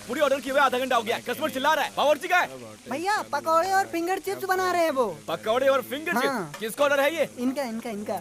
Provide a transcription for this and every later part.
पूरी ऑर्डर किए हुए आधा घंटा हो गया, कस्टमर चिल्ला रहा है। बावर्ची का है भैया, पकौड़े और फिंगर चिप्स बना रहे हैं वो। पकौड़े और फिंगर चिप्स? किसका ऑर्डर है ये? इनका इनका इनका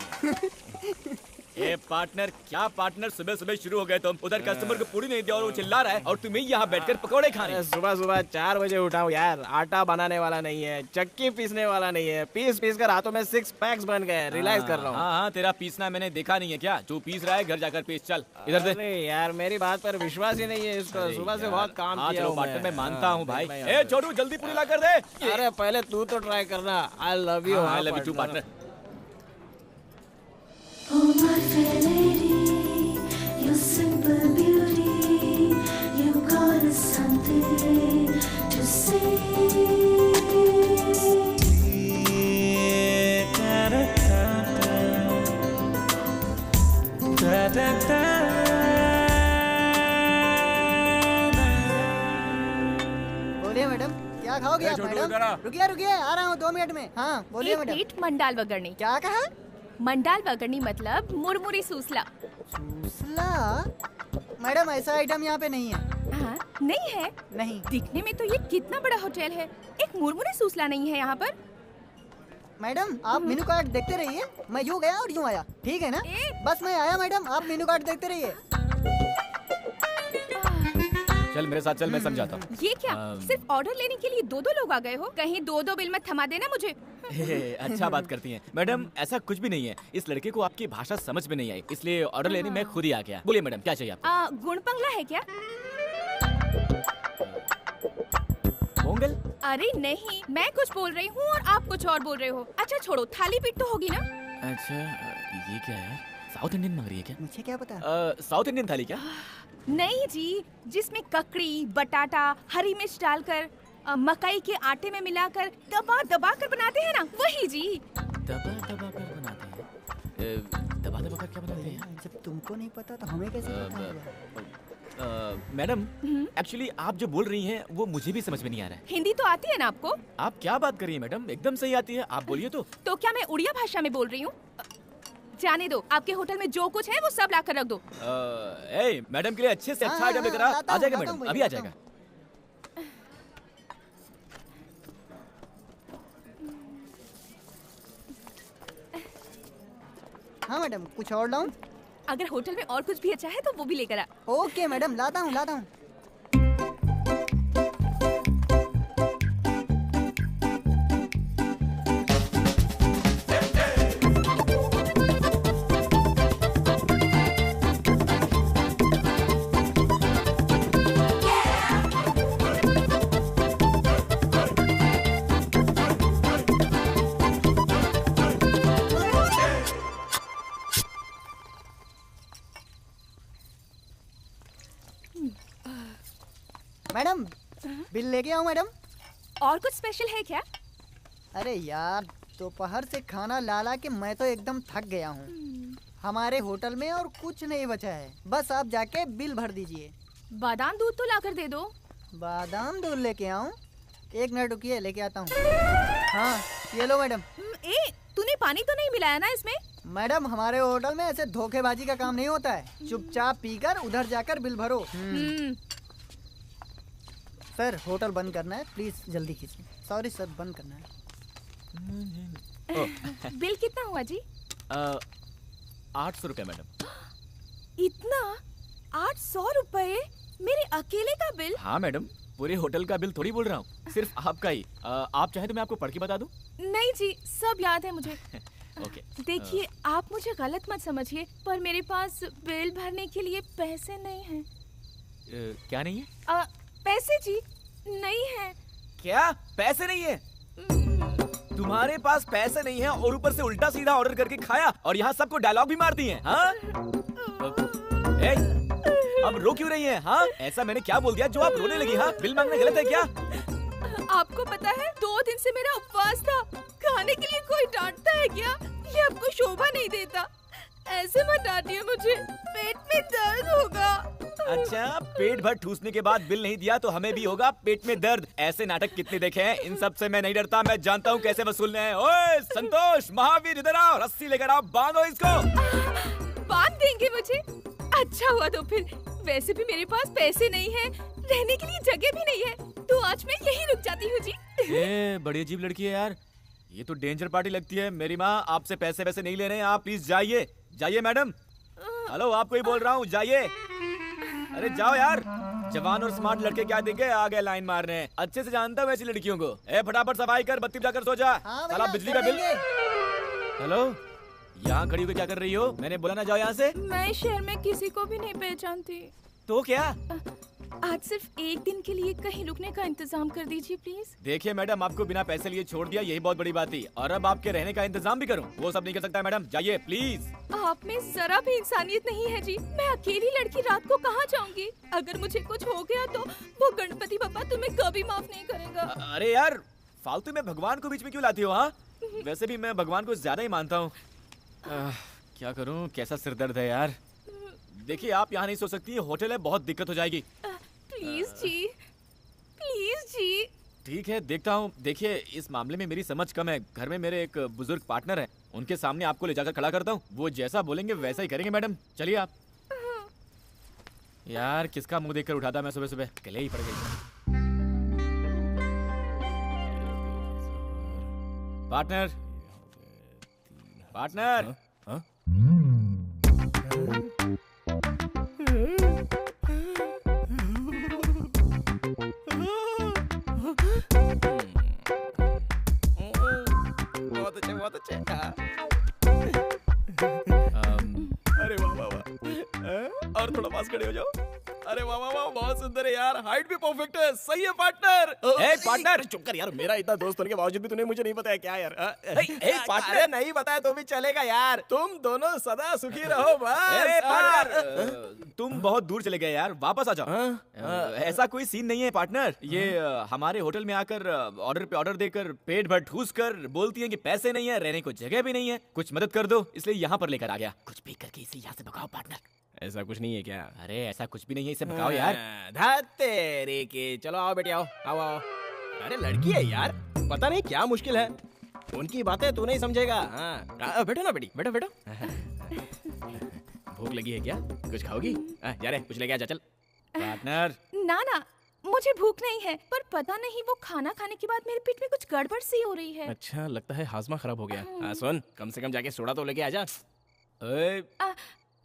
ए पार्टनर, क्या पार्टनर, सुबह सुबह शुरू हो गए तुम। उधर कस्टमर को पूरी नहीं दिया और वो चिल्ला रहा है और तुम्हें यहाँ बैठकर पकौड़े खाने। सुबह सुबह 4 बजे उठा हूँ यार। आटा बनाने वाला नहीं है, चक्की पीसने वाला नहीं है, पीस कर हाथों में 6 पैक्स बन गए। रियलाइज कर रहा हूँ। हाँ, तेरा पीसना मैंने देखा नहीं है क्या? तू पीस रहा है, घर जाकर पीस। चल इधर से। अरे यार मेरी बात पर विश्वास ही नहीं है इसका। सुबह से बहुत काम किया हूँ पार्टनर, मैं मानता हूँ भाई। मैं ए छोटू, जल्दी पूरी ला कर दे। अरे पहले तू तो ट्राई करना। I love you. I love you too partner. Oh my fair lady, your simple beauty, you got us something to say. बोलिए मैडम, क्या खाओगे आप मैडम? रुकिए रुकिए, आ रहा हूँ 2 मिनट में। हाँ बोलिए एक मैडम। प्लेट मंडाल वगरनी। क्या कहा? मंडाल वगरनी मतलब मुरमुरी सूसला। सूसला? मैडम ऐसा आइटम यहाँ पे नहीं है। हाँ, नहीं है? नहीं। दिखने में तो ये कितना बड़ा होटल है, एक मुरमुरी सूसला नहीं है यहाँ पर। मैडम आप मेनू कार्ड देखते रहिए, मैं यूँ गया और यूँ आया, ठीक है ना? बस मैं आया मैडम, आप मेनू कार्ड देखते रहिए। चल मेरे साथ चल, मैं समझाता हूँ। ये क्या, सिर्फ ऑर्डर लेने के लिए 2 लोग आ गए हो? कहीं 2 बिल मत थमा देना मुझे। अच्छा बात करती हैं मैडम, ऐसा कुछ भी नहीं है। इस लड़के को आपकी भाषा समझ में नहीं आई, इसलिए ऑर्डर लेने मैं खुद ही आ गया। बोलिए मैडम, क्या चाहिए आपको? गुणपंगला है क्या? पोंगल? अरे नहीं, मैं कुछ बोल रही हूँ और आप कुछ और बोल रहे हो। अच्छा छोड़ो, थाली पीठ तो होगी ना? अच्छा, ये क्या है? साउथ इंडियन मांग रही है क्या? मुझे क्या पता। साउथ इंडियन थाली क्या? नहीं जी, जिसमें ककड़ी, बटाटा, हरी मिर्च डालकर मकई के आटे में मिलाकर दबा दबा कर बनाते हैं ना, वही जी। दबा दबा कर बनाते हैं? दबा दबा कर क्या बनाते हैं? जब तुमको नहीं पता तो हमें कैसे पता होगा? मैडम, एक्चुअली आप जो बोल रही हैं वो मुझे भी समझ में नहीं आ रहा है। हिंदी तो आती है ना आपको? आप क्या बात कर रही हैं मैडम? एकदम सही आती है, आप बोलिए तो। तो क्या मैं उड़िया भाषा में बोल रही हूँ? जाने दो, आपके होटल में जो कुछ है वो सब ला कर रख दो। मैडम के लिए अच्छे से अच्छा आइटम लेकर आ जाएगा मैडम, अभी आ जाएगा। हाँ मैडम, कुछ और लाऊं? अगर होटल में और कुछ भी अच्छा है तो वो भी लेकर आ। ओके मैडम, लाता हूँ लाता हूँ। मैडम बिल लेके आओ मैडम। और कुछ स्पेशल है क्या? अरे यार, दोपहर से खाना ला ला के मैं तो एकदम थक गया हूँ। हमारे होटल में और कुछ नहीं बचा है, बस आप जाके बिल भर दीजिए। बादाम दूध तो लाकर दे दो। बादाम दूध लेके आऊँ? 1 मिनट रुकिए, लेके आता हूँ। हाँ ये लो मैडम। तूने पानी तो नहीं मिलाया ना इसमें? मैडम हमारे होटल में ऐसे धोखेबाजी का काम नहीं होता है, चुपचाप पीकर उधर जाकर बिल भरो। सर होटल बंद करना है, प्लीज जल्दी कीजिए। सॉरी सर, बंद करना है। बिल कितना हुआ जी? 800 रुपए मैडम। इतना? 800 रुपए मेरे अकेले का बिल? हाँ मैडम, पूरे होटल का बिल थोड़ी बोल रहा हूँ, सिर्फ आपका ही। आप चाहे तो मैं आपको पढ़ के बता दूं? नहीं जी, सब याद है मुझे। ओके। देखिए आप मुझे गलत मत समझिए, पर मेरे पास बिल भरने के लिए पैसे नहीं हैं। क्या नहीं है? पैसे जी नहीं है। क्या पैसे नहीं है? तुम्हारे पास पैसे नहीं है और ऊपर से उल्टा सीधा ऑर्डर करके खाया और यहाँ सबको डायलॉग भी मार दिए। हाँ? अब रो क्यों रही हैं? हाँ, ऐसा मैंने क्या बोल दिया जो आप रोने लगी? हाँ, बिल मांगना गलत है क्या? आपको पता है 2 दिन से मेरा उपवास था, खाने के लिए कोई डांटता है क्या? ये आपको शोभा नहीं देता। ऐसे मत डांटिए मुझे, पेट में दर्द होगा। अच्छा, पेट भर ठूसने के बाद बिल नहीं दिया तो हमें भी होगा पेट में दर्द। ऐसे नाटक कितने देखे हैं, इन सब से मैं नहीं डरता, मैं जानता हूँ कैसे वसूलने हैं। ओए संतोष, महावीर इधर आओ, रस्सी लेकर आओ, बांधो इसको। बांध देंगे मुझे? अच्छा हुआ तो फिर, वैसे भी मेरे पास पैसे नहीं है, रहने के लिए जगह भी नहीं है, तो आज मैं यहीं रुक जाती हूँ जी। बड़ी अजीब लड़की है यार, ये तो डेंजर पार्टी लगती है। मेरी माँ आपसे पैसे वैसे नहीं ले रहे हैं, आप प्लीज जाइए। जाइए मैडम। हेलो, आपको ही बोल रहा हूँ, जाइए। अरे जाओ यार। जवान और स्मार्ट लड़के क्या देंगे, आ गए लाइन मारने। अच्छे से जानता हूँ ऐसी लड़कियों को। ए फटाफट सफाई कर, बत्ती जाकर सो जा। हाँ साला भैया, बिजली का बिल। देंगे। हेलो, यहाँ खड़ी होकर क्या कर रही हो? मैंने बोला ना जाओ यहाँ से। मैं इस शहर में किसी को भी नहीं पहचानती। तो क्या? आज सिर्फ एक दिन के लिए कहीं रुकने का इंतजाम कर दीजिए प्लीज। देखिए मैडम, आपको बिना पैसे लिए छोड़ दिया, यही बहुत बड़ी बात थी। और अब आपके रहने का इंतजाम भी करूँ, वो सब नहीं कर सकता मैडम। जाइए प्लीज। आप में जरा भी इंसानियत नहीं है जी। मैं अकेली लड़की रात को कहाँ जाऊंगी? अगर मुझे कुछ हो गया तो वो गणपति पापा तुम्हें कभी माफ नहीं करेगा। अरे यार, फालतू में भगवान को बीच में क्यों लाती हो? हाँ, वैसे भी मैं भगवान को ज्यादा ही मानता हूँ। क्या करूँ, कैसा सिरदर्द है यार। देखिए, आप यहाँ नहीं सो सकती, होटल है, बहुत दिक्कत हो जाएगी। प्लीज जी, प्लीज जी। ठीक है, देखता हूँ। देखिए, इस मामले में मेरी समझ कम है। घर में मेरे एक बुजुर्ग पार्टनर है, उनके सामने आपको ले जाकर खड़ा करता हूँ। वो जैसा बोलेंगे वैसा ही करेंगे मैडम। चलिए आप। यार, किसका मुंह देखकर उठाता मैं सुबह सुबह, गले ही पड़ गई। Partner, partner. बहुत अच्छे, बहुत अच्छे। अरे वाह वाह वाह। और थोड़ा पास खड़े हो जाओ। अरे वाह वाह वाह, बहुत सुंदर है यार। हाइट भी परफेक्ट है। सही है पार्टनर। ए पार्टनर, चुप कर यार। मेरा इतना दोस्त होने के बावजूद भी तूने मुझे नहीं बताया क्या यार? पार्टनर, नहीं बताया तो भी चलेगा यार। तुम दोनों सदा सुखी रहो बस। पार्टनर, तुम बहुत दूर चले गए यार, वापस आ जाओ। ऐसा कोई सीन नहीं है पार्टनर। ये हमारे होटल में आकर ऑर्डर पे ऑर्डर देकर पेट भर ठूस कर बोलती है कि पैसे नहीं है, रहने को जगह भी नहीं है, कुछ मदद कर दो, इसलिए यहाँ पर लेकर आ गया। कुछ भी करके इसे यहाँ से भगाओ पार्टनर। ऐसा कुछ नहीं है क्या? अरे ऐसा कुछ भी नहीं है, इसे भगाओ यार। तेरे के। चलो आओ बेटी, आओ आओ आओ। अरे लड़की है यार, पता नहीं क्या मुश्किल है। उनकी बातें तू नहीं समझेगा। हाँ, बैठो ना बेटी, बैठो बैठो। भूख लगी है क्या? कुछ खाओगी? जा रे, कुछ लेके आ जा, चल। पार्टनर, ना ना, मुझे भूख नहीं है, पर पता नहीं वो खाना खाने के बाद मेरे पेट में कुछ गड़बड़ सी हो रही है। अच्छा, लगता है हाजमा खराब हो गया। सुन, कम से कम जाके सोडा तो लेके आ जा।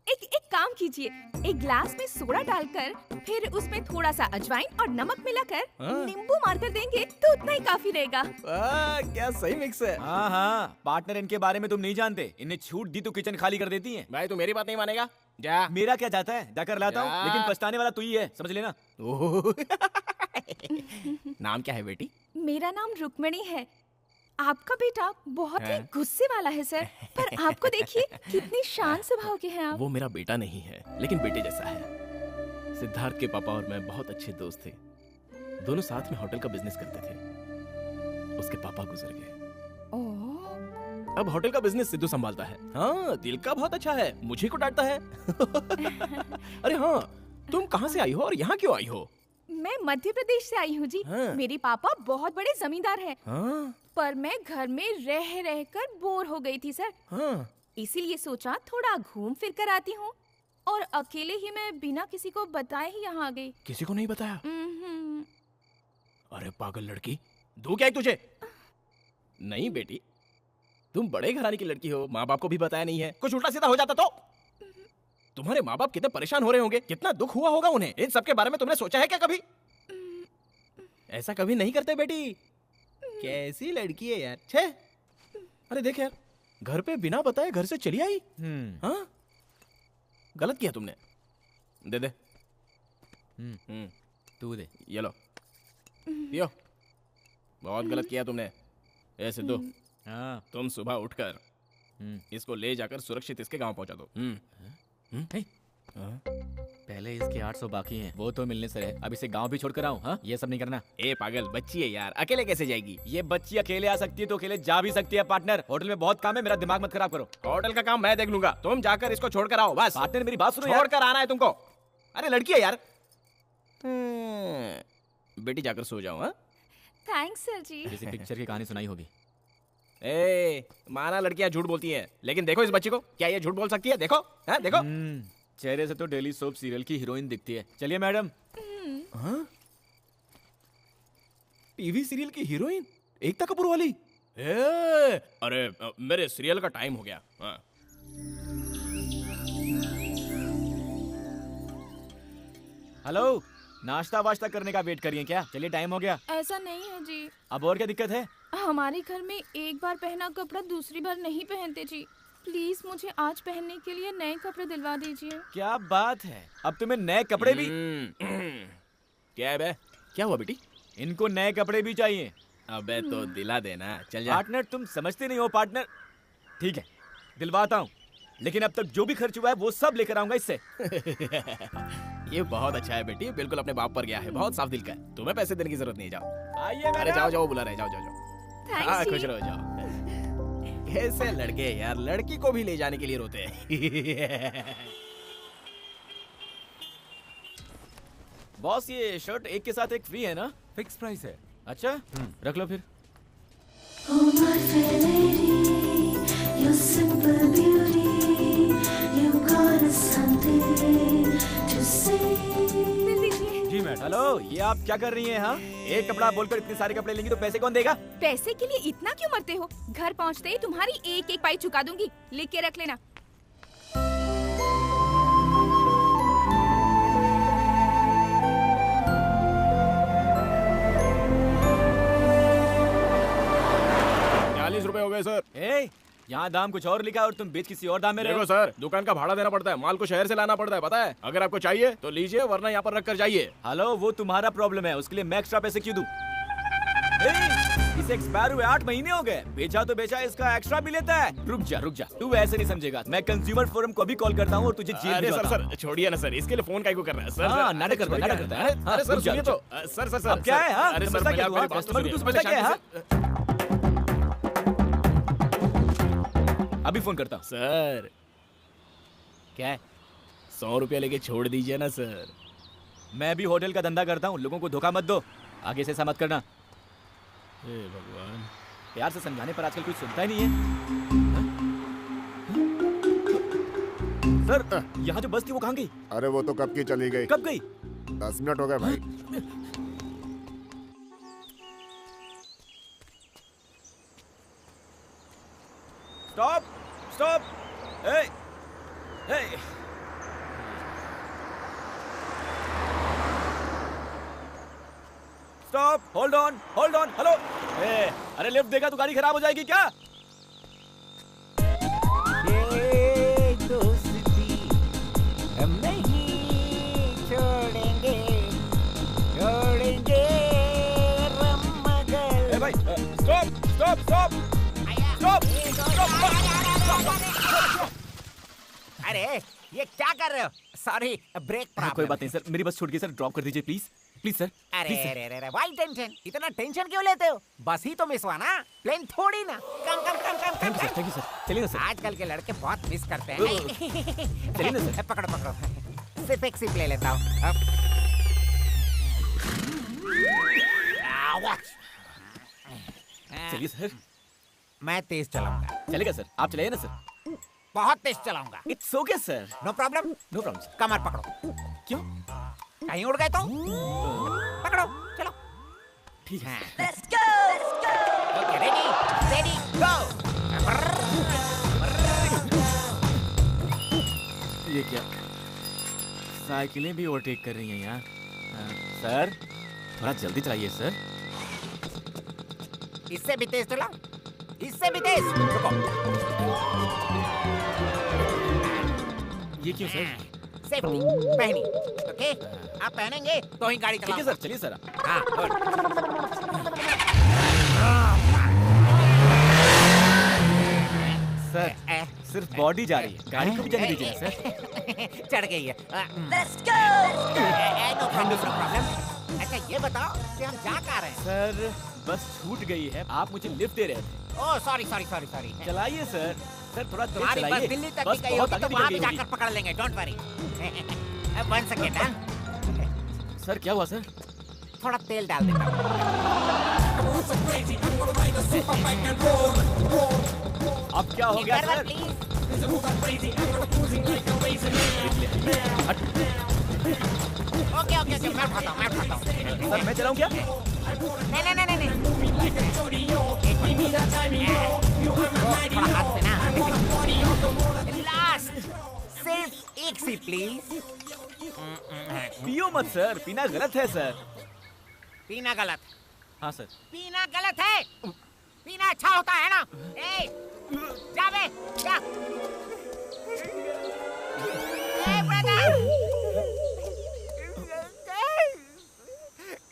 एक काम कीजिए, एक ग्लास में सोडा डालकर फिर उसमें थोड़ा सा अजवाइन और नमक मिलाकर नींबू मारकर देंगे तो उतना ही काफी रहेगा। क्या सही मिक्स है। हाँ हाँ, पार्टनर इनके बारे में तुम नहीं जानते। इन्हें छूट दी तो किचन खाली कर देती हैं। भाई तू मेरी बात नहीं मानेगा? जा। मेरा क्या जाता है, जाकर लाता हूँ, जा। लेकिन पछताने वाला तू ही है, समझ लेना। नाम क्या है बेटी? मेरा नाम रुक्मिणी है। आपका बेटा बहुत ही गुस्से वाला है सर, पर आपको देखिए कितनी शांत स्वभाव के हैं आप। वो मेरा बेटा नहीं है, लेकिन बेटे जैसा है। सिद्धार्थ के पापा और मैं बहुत अच्छे दोस्त थे। दोनों साथ में होटल का बिजनेस करते थे। उसके पापा गुजर गए। ओह। अब होटल का बिजनेस सिद्धू संभालता है। हाँ, दिल का बहुत अच्छा है, मुझे को डांटता है। अरे हाँ, तुम कहाँ से आई हो और यहाँ क्यों आई हो? मैं मध्य प्रदेश से आई हूँ जी। मेरे पापा बहुत बड़े जमींदार हैं। पर मैं घर में रह रहकर बोर हो गई थी सर। इसीलिए सोचा थोड़ा घूम फिर कर आती हूँ, और अकेले ही मैं बिना किसी को बताए ही यहाँ आ गई। किसी को नहीं बताया? अरे पागल लड़की, दू क्या है तुझे? नहीं बेटी, तुम बड़े घराने की लड़की हो, माँ बाप को भी बताया नहीं है। कुछ उल्टा सीधा हो जाता तो? तुम्हारे माँ बाप कितने परेशान हो रहे होंगे, कितना दुख हुआ होगा उन्हें। इन सब के बारे में तुमने सोचा है क्या कभी? ऐसा कभी नहीं करते बेटी। कैसी लड़की है यार, छे। अरे देख यार, घर पे बिना बताए घर से चली आई। हाँ, गलत किया तुमने। दे दे। तू दे। ये लो, पियो। बहुत गलत किया तुमने। ए सिद्धू, तुम सुबह उठकर इसको ले जाकर सुरक्षित इसके गांव पहुंचा दो। पहले इसके 800 बाकी हैं, वो तो मिलने से है। अब इसे गांव भी छोड़कर आऊं? हाँ, ये सब नहीं करना। ए पागल, बच्ची है यार, अकेले कैसे जाएगी? ये बच्ची अकेले आ सकती है तो अकेले जा भी सकती है। पार्टनर, होटल में बहुत काम है, मेरा दिमाग मत खराब करो। होटल का काम मैं देख लूंगा, तुम जाकर इसको छोड़ कर आओ बस। पार्टनर मेरी बात सुनो यार। छोड़ कर आना है तुमको। अरे लड़की है यार। बेटी जाकर सो जाओ। हाँ, थैंक्स सर जी। किसी पिक्चर की कहानी सुनाई होगी। ए, माना लड़कियां झूठ बोलती हैं, लेकिन देखो इस बच्ची को, क्या ये झूठ बोल सकती है? देखो, हाँ देखो। चेहरे से तो डेली सोप सीरियल की हीरोइन दिखती है। चलिए मैडम। टीवी सीरियल की हीरोइन एकता कपूर वाली? अरे मेरे सीरियल का टाइम हो गया। हेलो, नाश्ता वाश्ता करने का वेट करिए क्या? चलिए टाइम हो गया। ऐसा नहीं है जी, अब और क्या दिक्कत है? हमारे घर में एक बार पहना कपड़ा दूसरी बार नहीं पहनते जी। प्लीज मुझे आज पहनने के लिए नए कपड़े दिलवा दीजिए। क्या बात है, अब तुम्हें नए कपड़े भी? क्या है बे? क्या हुआ बेटी? इनको नए कपड़े भी चाहिए। अबे तो दिला देना, चल जा। पार्टनर, तुम समझते नहीं हो पार्टनर। ठीक है, दिलवाता हूँ, लेकिन अब तक जो भी खर्च हुआ है वो सब लेकर आऊंगा इससे। ये बहुत अच्छा है बेटी, बिल्कुल अपने बाप पर गया है, बहुत साफ दिल का है। तुम्हें पैसे देने की जरूरत नहीं, जाओ। आइए अरे मैडम। जाओ जाओ, बुला रहे, जाओ जाओ जाओ। हाँ, थैंक्स खुश जी। रहो, जाओ। कैसे लड़के यार, लड़की को भी ले जाने के लिए रोते हैं। बॉस, ये शर्ट एक के साथ एक फ्री है ना? फिक्स प्राइस है। अच्छा, रख लो फिर। Oh my fair lady, you're simple beauty. You got a something to say. दिल दीजिए। जी मैडम। हेलो, ये आप क्या कर रही हैं? हाँ, एक कपड़ा बोलकर इतने सारे कपड़े लेंगी तो पैसे कौन देगा? पैसे के लिए इतना क्यों मरते हो? घर पहुंचते ही तुम्हारी एक एक पाई चुका दूंगी, लिख के रख लेना। ₹40 हो गए सर। ए, यहाँ दाम कुछ और लिखा है और तुम बेच किसी और दाम में रहे देखो हो। सर, दुकान का भाड़ा देना पड़ता है, माल को शहर से लाना पड़ता है, पता है? अगर आपको चाहिए तो लीजिए, वरना यहाँ पर रख कर जाइए। हेलो, वो तुम्हारा प्रॉब्लम है, उसके लिए मैं एक्स्ट्रा पैसे क्यों दूं? इसे एक्सपायर हुए 8 महीने हो गए, बेचा तो बेचा, इसका एक्स्ट्रा भी लेता है। रुक जा, तू ऐसे नहीं समझेगा। मैं कंज्यूमर फोरम को भी कॉल करता हूँ और तुझे जेल अरे भिजवाता हूँ। सर छोड़िए ना सर, इसके लिए फोन काहे को कर रहा है सर? हाँ, सर, नाटक करता है, छोड़िए। नाटक करता है। अरे सर रुक जा, सुनिए रुक तो, सर अब क्या है? हाँ, अरे सर समझता क्या मेरी तू? बात तो कस्टमर को तू सुनिए, समझता क्या है? हाँ? शांति अभी फोन करता हूँ। सर क्या है? ₹100 लेके छोड़ दीजिए ना सर। मैं भी होटल का धंधा करता हूँ, लोगों को धोखा मत दो। आगे से ऐसा मत करना। हे भगवान। प्यार से समझाने पर आजकल कोई सुनता ही नहीं है। सर, यहाँ जो बस थी वो कहाँ गई? अरे वो तो कब की चली गई। कब गई? 10 मिनट हो गए भाई। स्टॉप, स्टॉप, ए, ए। Stop, hold on, hello. ए, अरे लिफ्ट देगा तो गाड़ी खराब हो जाएगी क्या? ये दोस्ती हम नहीं छोड़ेंगे, छोड़ेंगे मगर। ए भाई, स्टॉप, स्टॉप, स्टॉप, स्टॉप। अरे ये क्या कर रहे हो? सॉरी, ब्रेक हाँ, कोई प्रॉब्लम। बात नहीं सर, मेरी बस छूट गई सर, ड्रॉप कर दीजिए प्लीज, प्लीज सर। अरे प्लीज सर। अरे अरे वाई टेंशन, इतना टेंशन क्यों लेते हो? बस ही तो मिस हुआ ना, प्लेन थोड़ी ना। Come come come come thank come you sir, thank you sir. चलिए ना सर। आजकल के लड़के बहुत मिस करते हैं। चलिए ना सर। पकड़ो पकड़ो, सिर्फ एक सिप ले लेता हूँ। चलिए सर। मैं तेज चलाऊंगा, चलेगा सर, आप चलाइए ना सर। बहुत तेज चलाऊंगा। It's okay sir, no problem. No problem sir. कमर पकड़ो। क्यों? कहीं उड़ गए तो पकड़ो, चलो। ठीक है। ओके, रेडी रेडी गो। ये क्या, साइकिलें भी ओवरटेक कर रही हैं यार। सर, थोड़ा जल्दी चलाइए सर। इससे भी तेज चलाओ, इससे भी तेज। रुको। ये क्यों सर? सेफ्टी पहनी, ओके? आप पहनेंगे तो ही गाड़ी ठीक है चलाओ। सर, चलिए सर। हाँ, गुड। सर, सिर्फ बॉडी जा रही है, गाड़ी को भी जाने दीजिए ना सर। चढ़ गई है। No problem. अच्छा ये बताओ कि हम जा कहाँ रहे हैं? सर, बस छूट गई है, आप मुझे लिफ्ट दे रहे थे। Oh sorry sorry sorry sorry. चलाइए सर, सर थोड़ा तेज तुम्हारी बस चलाइए। दिल्ली तक बस की गई बहुत होगी तो आगे वहाँ निकल भी गई जाकर होगी। पकड़ लेंगे, डोंट वरी। 1 सेकेंड, हाँ? सर क्या हुआ सर? थोड़ा तेल डाल देता हूँ। अब क्या हो गया सर? ओके ओके ओके, मैं उठाता हूँ, मैं उठाता हूँ। सर मैं चलाऊं क्या? नहीं नहीं नहीं नहीं थोड़ा हाथ से ना। लास्ट सिर्फ एक सी प्लीज। पियो मत सर, पीना गलत है सर। पीना गलत, हाँ सर। पीना गलत है, पीना अच्छा होता है ना। ए, जा बे, जा। ए brother,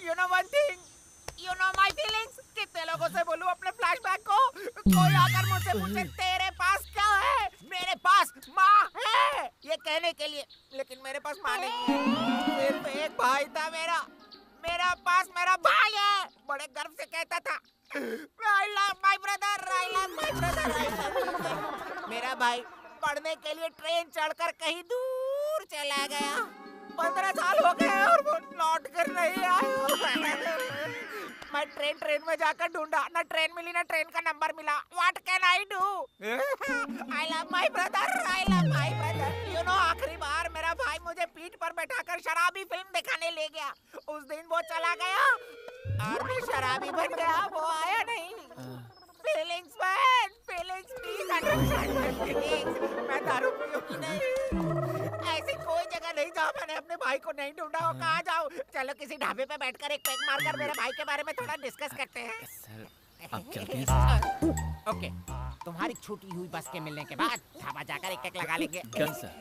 you know one thing, you know my feelings। कितने लोगों से बोलूं अपने फ्लैशबैक को, कोई आकर मुझसे पूछे तेरे पास क्या है, मेरे पास माँ है ये कहने के लिए, लेकिन मेरे पास माँ नहीं है। सिर्फ एक भाई था मेरा, मेरा पास मेरा भाई है। बड़े गर्व से कहता था I love my brother, I love my brother, I love my brother। मेरा भाई पढ़ने के लिए ट्रेन चढ़कर कहीं दूर चला गया। 15 साल हो गए और वो लौट कर नहीं आया। मैं ट्रेन में जाकर ढूंढा, ना ट्रेन मिली ना ट्रेन का नंबर मिला। What can I do? I love my brother, I love my brother। You know आखिरी बार मेरा भाई मुझे पीठ पर बैठाकर शराबी फिल्म दिखाने ले गया। उस दिन वो चला गया और मैं शराबी बन गया, वो आया नहीं। Feelings man, feelings please understand my feelings। मैं दारू पीऊंगी नहीं। ऐसी कोई जगह नहीं जहाँ मैंने अपने भाई को नहीं ढूंढा हो। कहाँ जाऊँ? चलो किसी ढाबे पे बैठकर एक पैक मारकर मेरे भाई के बारे में थोड़ा डिस्कस करते हैं। सर आप चलते हैं। ओके, तुम्हारी छूटी हुई बस के मिलने के बाद ढाबा जाकर एक लगा लेंगे। Done sir.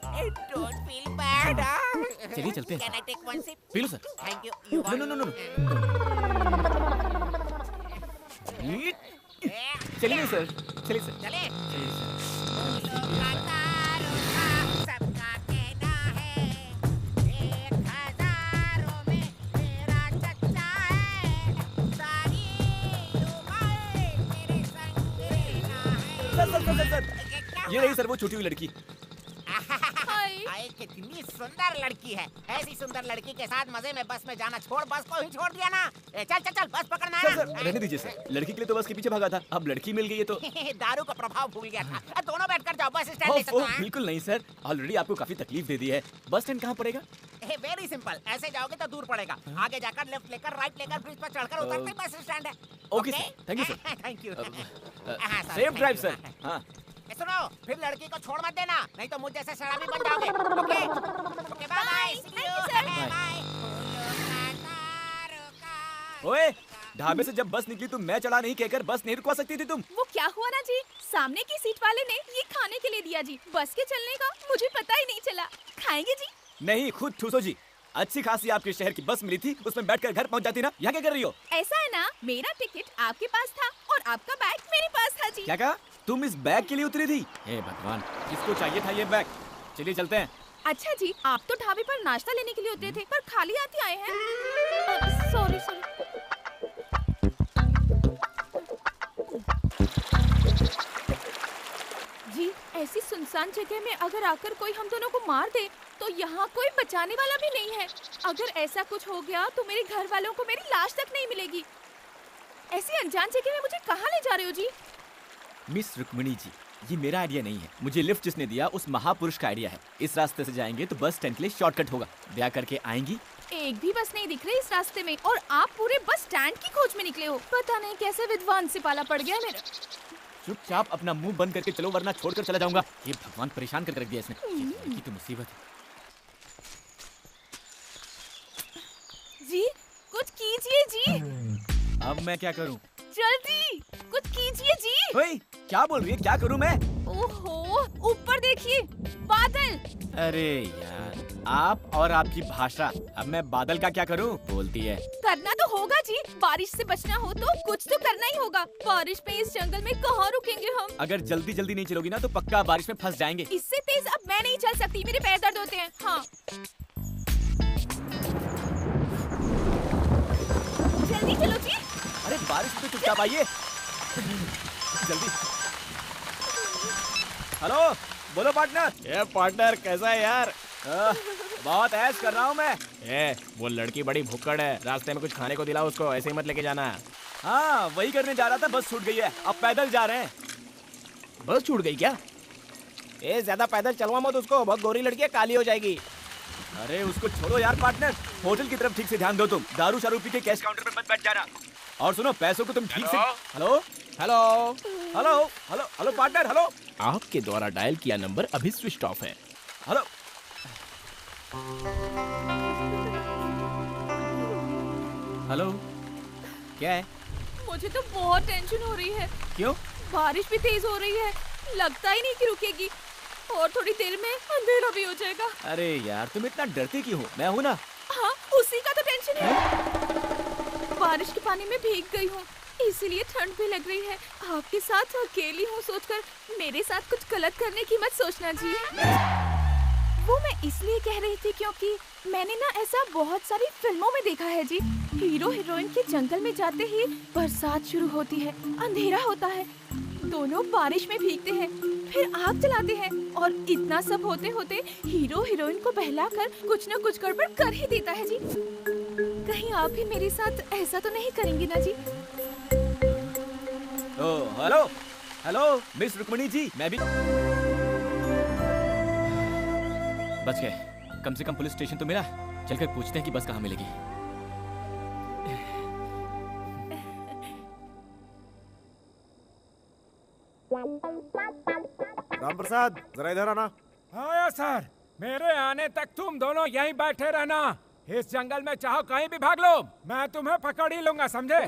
Don't feel bad. चलिए चलते हैं। Can I take one sip? पी लो सर। Thank you. नो। चलिए सर, चलिए सर। चले। चलिए सर। सबका कहना है 1000 में मेरा चच्चा है। सारी उम्र मेरे संग रहना है। सर। ये रही सर वो छूटी हुई लड़की। आए कितनी सुंदर लड़की है। ऐसी सुंदर लड़की के साथ मजे में बस में जाना छोड़, बस को ही छोड़ दिया ना। चल बस पकड़ना है। सर रहने दीजिए सर, लड़की के लिए तो बस के पीछे भागा था, अब लड़की मिल गई है तो। दारू का प्रभाव भूल गया था। दोनों बैठकर जाओ, बस स्टैंड ले सकते हैं। बिल्कुल नहीं सर, ऑलरेडी आपको काफी तकलीफ दे दी है। बस स्टैंड कहाँ पड़ेगा? वेरी सिंपल, ऐसे जाओगे तो दूर पड़ेगा। आगे जाकर लेफ्ट लेकर राइट लेकर ब्रिज पर चढ़कर उतरते ही बस स्टैंड है। Okay sir, thank you sir. Thank you. Safe drive sir. हाँ सुनो, फिर लड़की को छोड़ मत देना, नहीं तो मुझ जैसे शराबी बन जाओगे। Okay okay, bye bye. ओए, ढाबे से जब बस निकली तो मैं चढ़ा नहीं कहकर बस नहीं रुकवा सकती थी तुम? वो क्या हुआ ना जी, सामने की सीट वाले ने ये खाने के लिए दिया जी, बस के चलने का मुझे पता ही नहीं चला। खाएंगे जी? नहीं, खुद ठूसो जी। अच्छी खासी आपके शहर की बस मिली थी, उसमें बैठकर घर पहुंच जाती ना। यहाँ क्या कर रही हो? ऐसा है ना, मेरा टिकट आपके पास था और आपका बैग मेरे पास था जी। क्या कहा? तुम इस बैग के लिए उतरी थी? हे भगवान, किसको चाहिए था ये बैग? चलिए चलते हैं। अच्छा जी, आप तो ढाबे पर नाश्ता लेने के लिए उतरे थे, पर खाली हाथ आए हैं। सॉरी। जी, ऐसी सुनसान जगह में अगर आकर कोई हम दोनों को मार दे तो यहाँ कोई बचाने वाला भी नहीं है। अगर ऐसा कुछ हो गया तो मेरे घर वालों को मेरी लाश तक नहीं मिलेगी। ऐसी अनजान जगह में मुझे कहाँ ले जा रहे हो जी? मिस रुक्मिणी जी, ये मेरा आइडिया नहीं है, मुझे लिफ्ट जिसने दिया उस महापुरुष का आइडिया है। इस रास्ते से जाएंगे तो बस स्टैंड के लिए शॉर्टकट होगा। ब्याह करके आएंगी। एक भी बस नहीं दिख रही इस रास्ते में और आप पूरे बस स्टैंड की खोज में निकले हो। पता नहीं कैसे विद्वान से पाला पड़ गया मेरा। चुपचाप अपना मुंह बंद करके चलो, वरना छोड़कर चला जाऊंगा। ये भगवान परेशान करके रख दिया इसने। ये लड़की तो मुसीबत है। जी, कुछ कीजिए जी। अब मैं क्या करूं? जल्दी कुछ कीजिए जी। ओए, क्या बोल रही है? क्या करूं मैं? ओहो, ऊपर देखिए, बादल। अरे यार, आप और आपकी भाषा। अब मैं बादल का क्या करूं? बोलती है। करना तो होगा जी, बारिश से बचना हो तो कुछ तो करना ही होगा। बारिश में इस जंगल में कहाँ रुकेंगे हम? अगर जल्दी जल्दी नहीं चलोगी ना तो पक्का बारिश में फंस जाएंगे। इससे तेज अब मैं नहीं चल सकती, मेरे पैर दर्द होते हैं। हाँ, जल्दी चलो जी। अरे बारिश में चुपचाप आइए जल्दी। हेलो, बोलो पार्टनर। ये पार्टनर कैसा है यार? बहुत ऐश कर रहा हूँ मैं। वो लड़की बड़ी भुक्कड़ है, रास्ते में कुछ खाने को दिलाओ उसको, ऐसे ही मत लेके जाना। हाँ, वही करने जा रहा था, बस छूट गई है। अब पैदल जा रहे हैं। बस छूट गई क्या? ज्यादा पैदल चलवा मत उसको, बहुत गोरी लड़की है, काली हो जाएगी। अरे उसको छोड़ो यार पार्टनर, होटल की तरफ ठीक से ध्यान दो तुम। दारू शारू पी के कैश काउंटर पे मत बैठ जाना। और सुनो, पैसों को तुम ठीक से। Hello hello hello hello hello partner, hello. आपके द्वारा डायल किया नंबर अभी स्विच ऑफ है। हेलो हेलो, क्या है? मुझे तो बहुत टेंशन हो रही है। क्यों? बारिश भी तेज हो रही है, लगता ही नहीं कि रुकेगी और थोड़ी देर में अंधेरा भी हो जाएगा। अरे यार, तुम इतना डरती क्यों हो? मैं हूँ ना। हाँ, उसी का तो टेंशन है। बारिश के पानी में भीग गई हूँ, इसीलिए ठंड भी लग रही है। आपके साथ अकेली हूँ सोचकर मेरे साथ कुछ गलत करने की मत सोचना जी। वो मैं इसलिए कह रही थी क्योंकि मैंने ना ऐसा बहुत सारी फिल्मों में देखा है जी। हीरो हीरोइन के जंगल में जाते ही बरसात शुरू होती है, अंधेरा होता है, दोनों बारिश में भीगते हैं, फिर आग जलाते हैं और इतना सब होते होते हीरो हीरोइन को बहलाकर कुछ न कुछ गड़बड़ कर ही देता है जी। कहीं आप भी मेरे साथ ऐसा तो नहीं करेंगी ना जी? हेलो हेलो मिस रुक्मणी जी, मैं भी बच गए। कम से कम पुलिस स्टेशन तो मिला। चलकर पूछते हैं कि बस कहाँ मिलेगी। राम प्रसाद, जरा इधर आना। आया सर, मेरे आने तक तुम दोनों यहीं बैठे रहना। इस जंगल में चाहो कहीं भी भाग लो, मैं तुम्हें पकड़ ही लूंगा, समझे?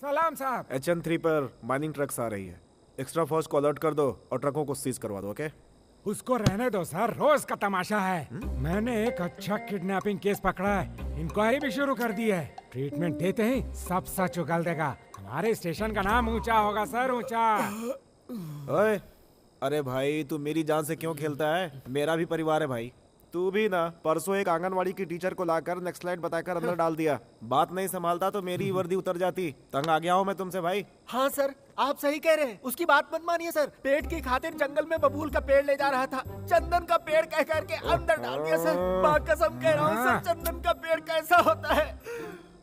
सलाम साहब। HN3 पर माइनिंग ट्रक्स आ रही है। एक्स्ट्रा फोर्स को अलर्ट कर दो और ट्रकों को सीज करवा दो, ओके? उसको रहने दो सर, रोज का तमाशा है। मैंने एक अच्छा किडनैपिंग केस पकड़ा है, इंक्वायरी भी शुरू कर दी है। ट्रीटमेंट देते ही सब सच उगल देगा। हमारे स्टेशन का नाम ऊंचा होगा सर, ऊंचा। ओए, अरे भाई तू मेरी जान से क्यों खेलता है? मेरा भी परिवार है भाई। तू भी ना परसों एक आंगनवाड़ी की टीचर को लाकर नेक्स्ट स्लाइड बताकर अंदर डाल दिया। बात नहीं संभालता तो मेरी वर्दी उतर जाती। तंग आ गया हूँ मैं तुमसे भाई। हाँ सर, आप सही कह रहे हैं। उसकी बात मत मानिए सर। पेट की खातिर जंगल में बबूल का पेड़ ले जा रहा था, चंदन का पेड़ कह करके अंदर डाल दिया सर। माँ कसम कह रहा हूँ सर, चंदन का पेड़ कैसा होता है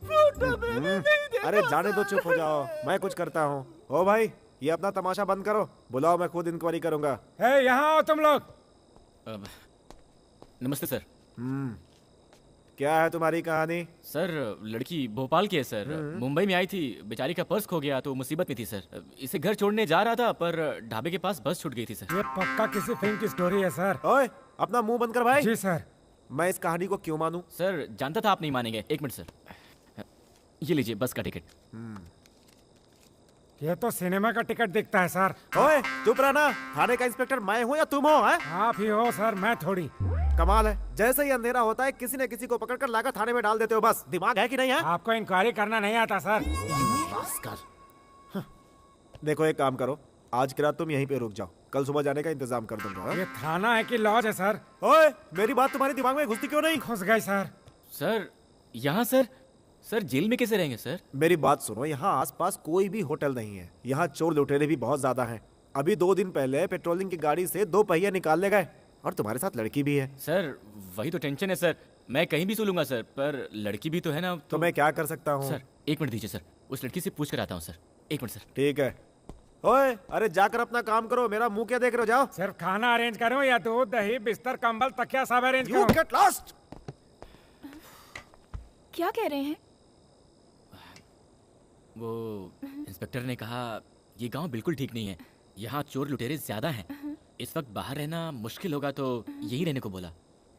फोटो में नहीं देखा। अरे जाने दो, चुप हो जाओ, मैं कुछ करता हूँ। ओ भाई, ये अपना तमाशा बंद करो, बुलाओ, मैं खुद इंक्वायरी करूंगा। यहाँ आओ तुम लोग। नमस्ते सर। क्या है तुम्हारी कहानी? सर, लड़की भोपाल की है सर। मुंबई में आई थी, बेचारी का पर्स खो गया तो मुसीबत में थी सर। इसे घर छोड़ने जा रहा था पर ढाबे के पास बस छूट गई थी सर। ये पक्का किसी फिल्म की स्टोरी है सर। ओए, अपना मुंह बंद कर भाई। जी सर। मैं इस कहानी को क्यों मानूं? सर, जानता था आप नहीं मानेंगे। एक मिनट सर, ये लीजिए बस का टिकट। ये तो सिनेमा का टिकट दिखता है सर। ओए, चुप रहना। थाने का इंस्पेक्टर मैं हूँ या तुम हो? हैं? आप ही हो सर, मैं थोड़ी। कमाल है, जैसे ही अंधेरा होता है किसी न किसी को पकड़कर लाकर थाने में डाल देते हो। बस दिमाग है कि नहीं है? आपको इंक्वायरी करना नहीं आता सर। देखो, एक काम करो, आज की रात तुम यहीं पे रुक जाओ, कल सुबह जाने का इंतजाम कर दूंगा। ये थाना है कि लॉज है सर? ओए, मेरी बात तुम्हारे दिमाग में घुसती क्यों नहीं? घुस गई सर। सर, यहाँ सर जेल में कैसे रहेंगे सर? मेरी बात सुनो, यहाँ आसपास कोई भी होटल नहीं है। यहाँ चोर लुटेरे भी बहुत ज्यादा हैं। अभी 2 दिन पहले पेट्रोलिंग की गाड़ी से 2 पहिए निकालने गए और तुम्हारे साथ लड़की भी है। सर, वही तो टेंशन है सर। मैं कहीं भी सो लूंगा सर, पर लड़की भी तो है ना। तो मैं क्या कर सकता हूँ? सर, 1 मिनट दीजिए सर, उस लड़की से पूछ कर आता हूँ सर। 1 minute sir. ठीक है। ओए, अरे जाकर अपना काम करो, मेरा मुंह क्या देख रहे हो? जाओ। सिर्फ खाना अरेंज करूं या दूध दही बिस्तर कंबल तकिया सब अरेंज You करूं? get lost! क्या कह रहे हैं? वो इंस्पेक्टर ने कहा ये गांव बिल्कुल ठीक नहीं है, यहाँ चोर लुटेरे ज्यादा हैं। इस वक्त बाहर रहना मुश्किल होगा तो यही रहने को बोला।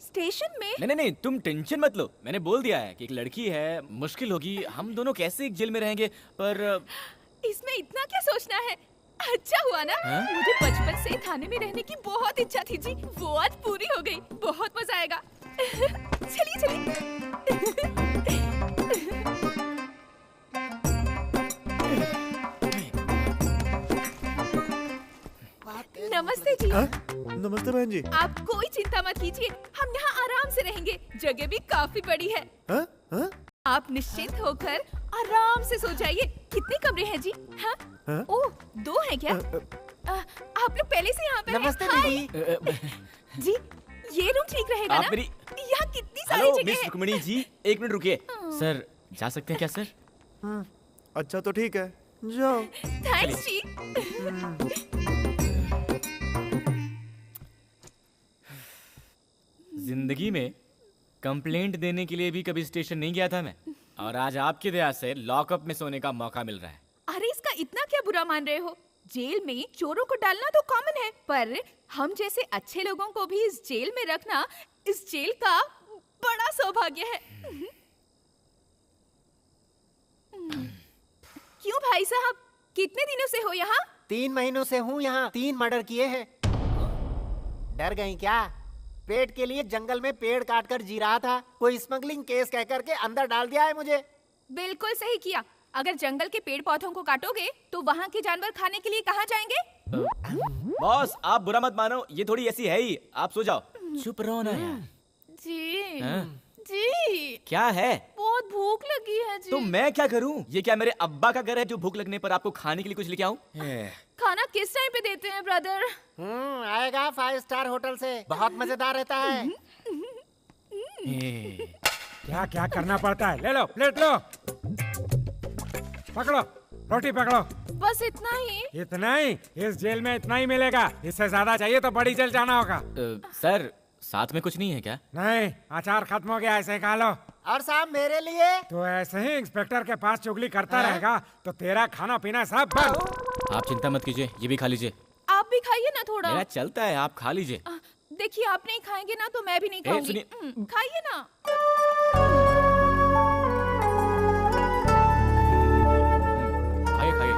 स्टेशन में? नहीं, तुम टेंशन मत लो। मैंने बोल दिया है कि एक लड़की है, मुश्किल होगी, हम दोनों कैसे एक जेल में रहेंगे। पर इसमें इतना क्या सोचना है? अच्छा हुआ ना, मुझे बचपन से थाने में रहने की बहुत इच्छा थी जी, वो आज पूरी हो गई। बहुत मजा आएगा। चलिए। नमस्ते जी। नमस्ते बहन जी। आप कोई चिंता मत कीजिए, हम यहाँ आराम से रहेंगे। जगह भी काफी बड़ी है। आप निश्चिंत होकर आराम से सो जाइए। कितने कमरे हैं जी? हाँ? ओह, 2 हैं क्या? आप लोग पहले से यहाँ पे नमस्ते हैं? दीदी। जी, ये रूम ठीक रहेगा आप ना? मेरी यहाँ कितनी सारी हेलो जगह मिस है। रुक्मणी जी, 1 मिनट रुकिए। सर, जा सकते हैं क्या सर? अच्छा तो ठीक है, जाओ। थैंक्स जी। जिंदगी में कंप्लेंट देने के लिए भी कभी स्टेशन नहीं गया था मैं, और आज आपकी दया से लॉकअप में सोने का मौका मिल रहा है। अरे इसका इतना क्या बुरा मान रहे हो? जेल में चोरों को डालना तो कॉमन है, पर हम जैसे अच्छे लोगों को भी इस जेल में रखना इस जेल का बड़ा सौभाग्य है। क्यों भाई साहब, कितने दिनों से हो यहाँ? 3 महीनों से हूँ यहाँ। 3 मर्डर किए हैं। डर गई क्या? पेट के लिए जंगल में पेड़ काट कर जी रहा था, कोई स्मगलिंग केस कह करके अंदर डाल दिया है मुझे। बिल्कुल सही किया। अगर जंगल के पेड़ पौधों को काटोगे तो वहाँ के जानवर खाने के लिए कहाँ जाएंगे? बॉस आप बुरा मत मानो, ये थोड़ी ऐसी है ही। आप सो जाओ। चुप रहो ना यार। जी हाँ? जी क्या है? बहुत भूख लगी है जी। तो मैं क्या करूं? ये क्या मेरे अब्बा का घर है जो भूख लगने पर आपको खाने के लिए कुछ लेके आऊं? खाना किस टाइम पे देते हैं ब्रदर? आएगा 5 स्टार होटल से, बहुत मजेदार रहता है। क्या क्या करना पड़ता है? ले लो, प्लेट लो, पकड़ो, रोटी पकड़ो। बस इतना ही? इतना ही? इस जेल में इतना ही मिलेगा, इससे ज्यादा चाहिए तो बड़ी जेल जाना होगा। सर साथ में कुछ नहीं है क्या? नहीं, अचार खत्म हो गया, ऐसे खा लो। और साहब मेरे लिए? तो ऐसे ही इंस्पेक्टर के पास चुगली करता रहेगा तो तेरा खाना पीना सब बंद। आप चिंता मत कीजिए, ये भी खा लीजिए। आप भी खाइए ना थोड़ा। मेरा चलता है, आप खा लीजिए। देखिए आप नहीं खाएंगे ना तो मैं भी नहीं खाऊंगी। खाइए ना। खाइए खाइए।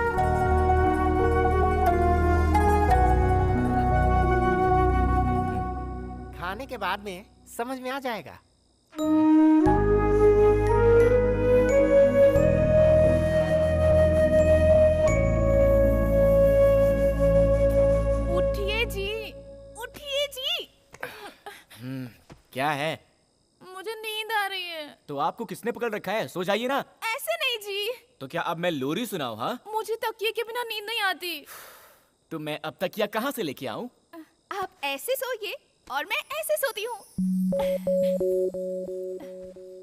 खाने के बाद में समझ में आ जाएगा। उठिए जी, उठिए जी। क्या है? मुझे नींद आ रही है। तो आपको किसने पकड़ रखा है? सो जाइए ना। ऐसे नहीं जी। तो क्या अब मैं लोरी सुनाऊं? हाँ, मुझे तकिए के बिना नींद नहीं आती। तो मैं अब तकिया कहाँ से लेके आऊं? आप ऐसे सोइए और मैं ऐसे सोती हूँ।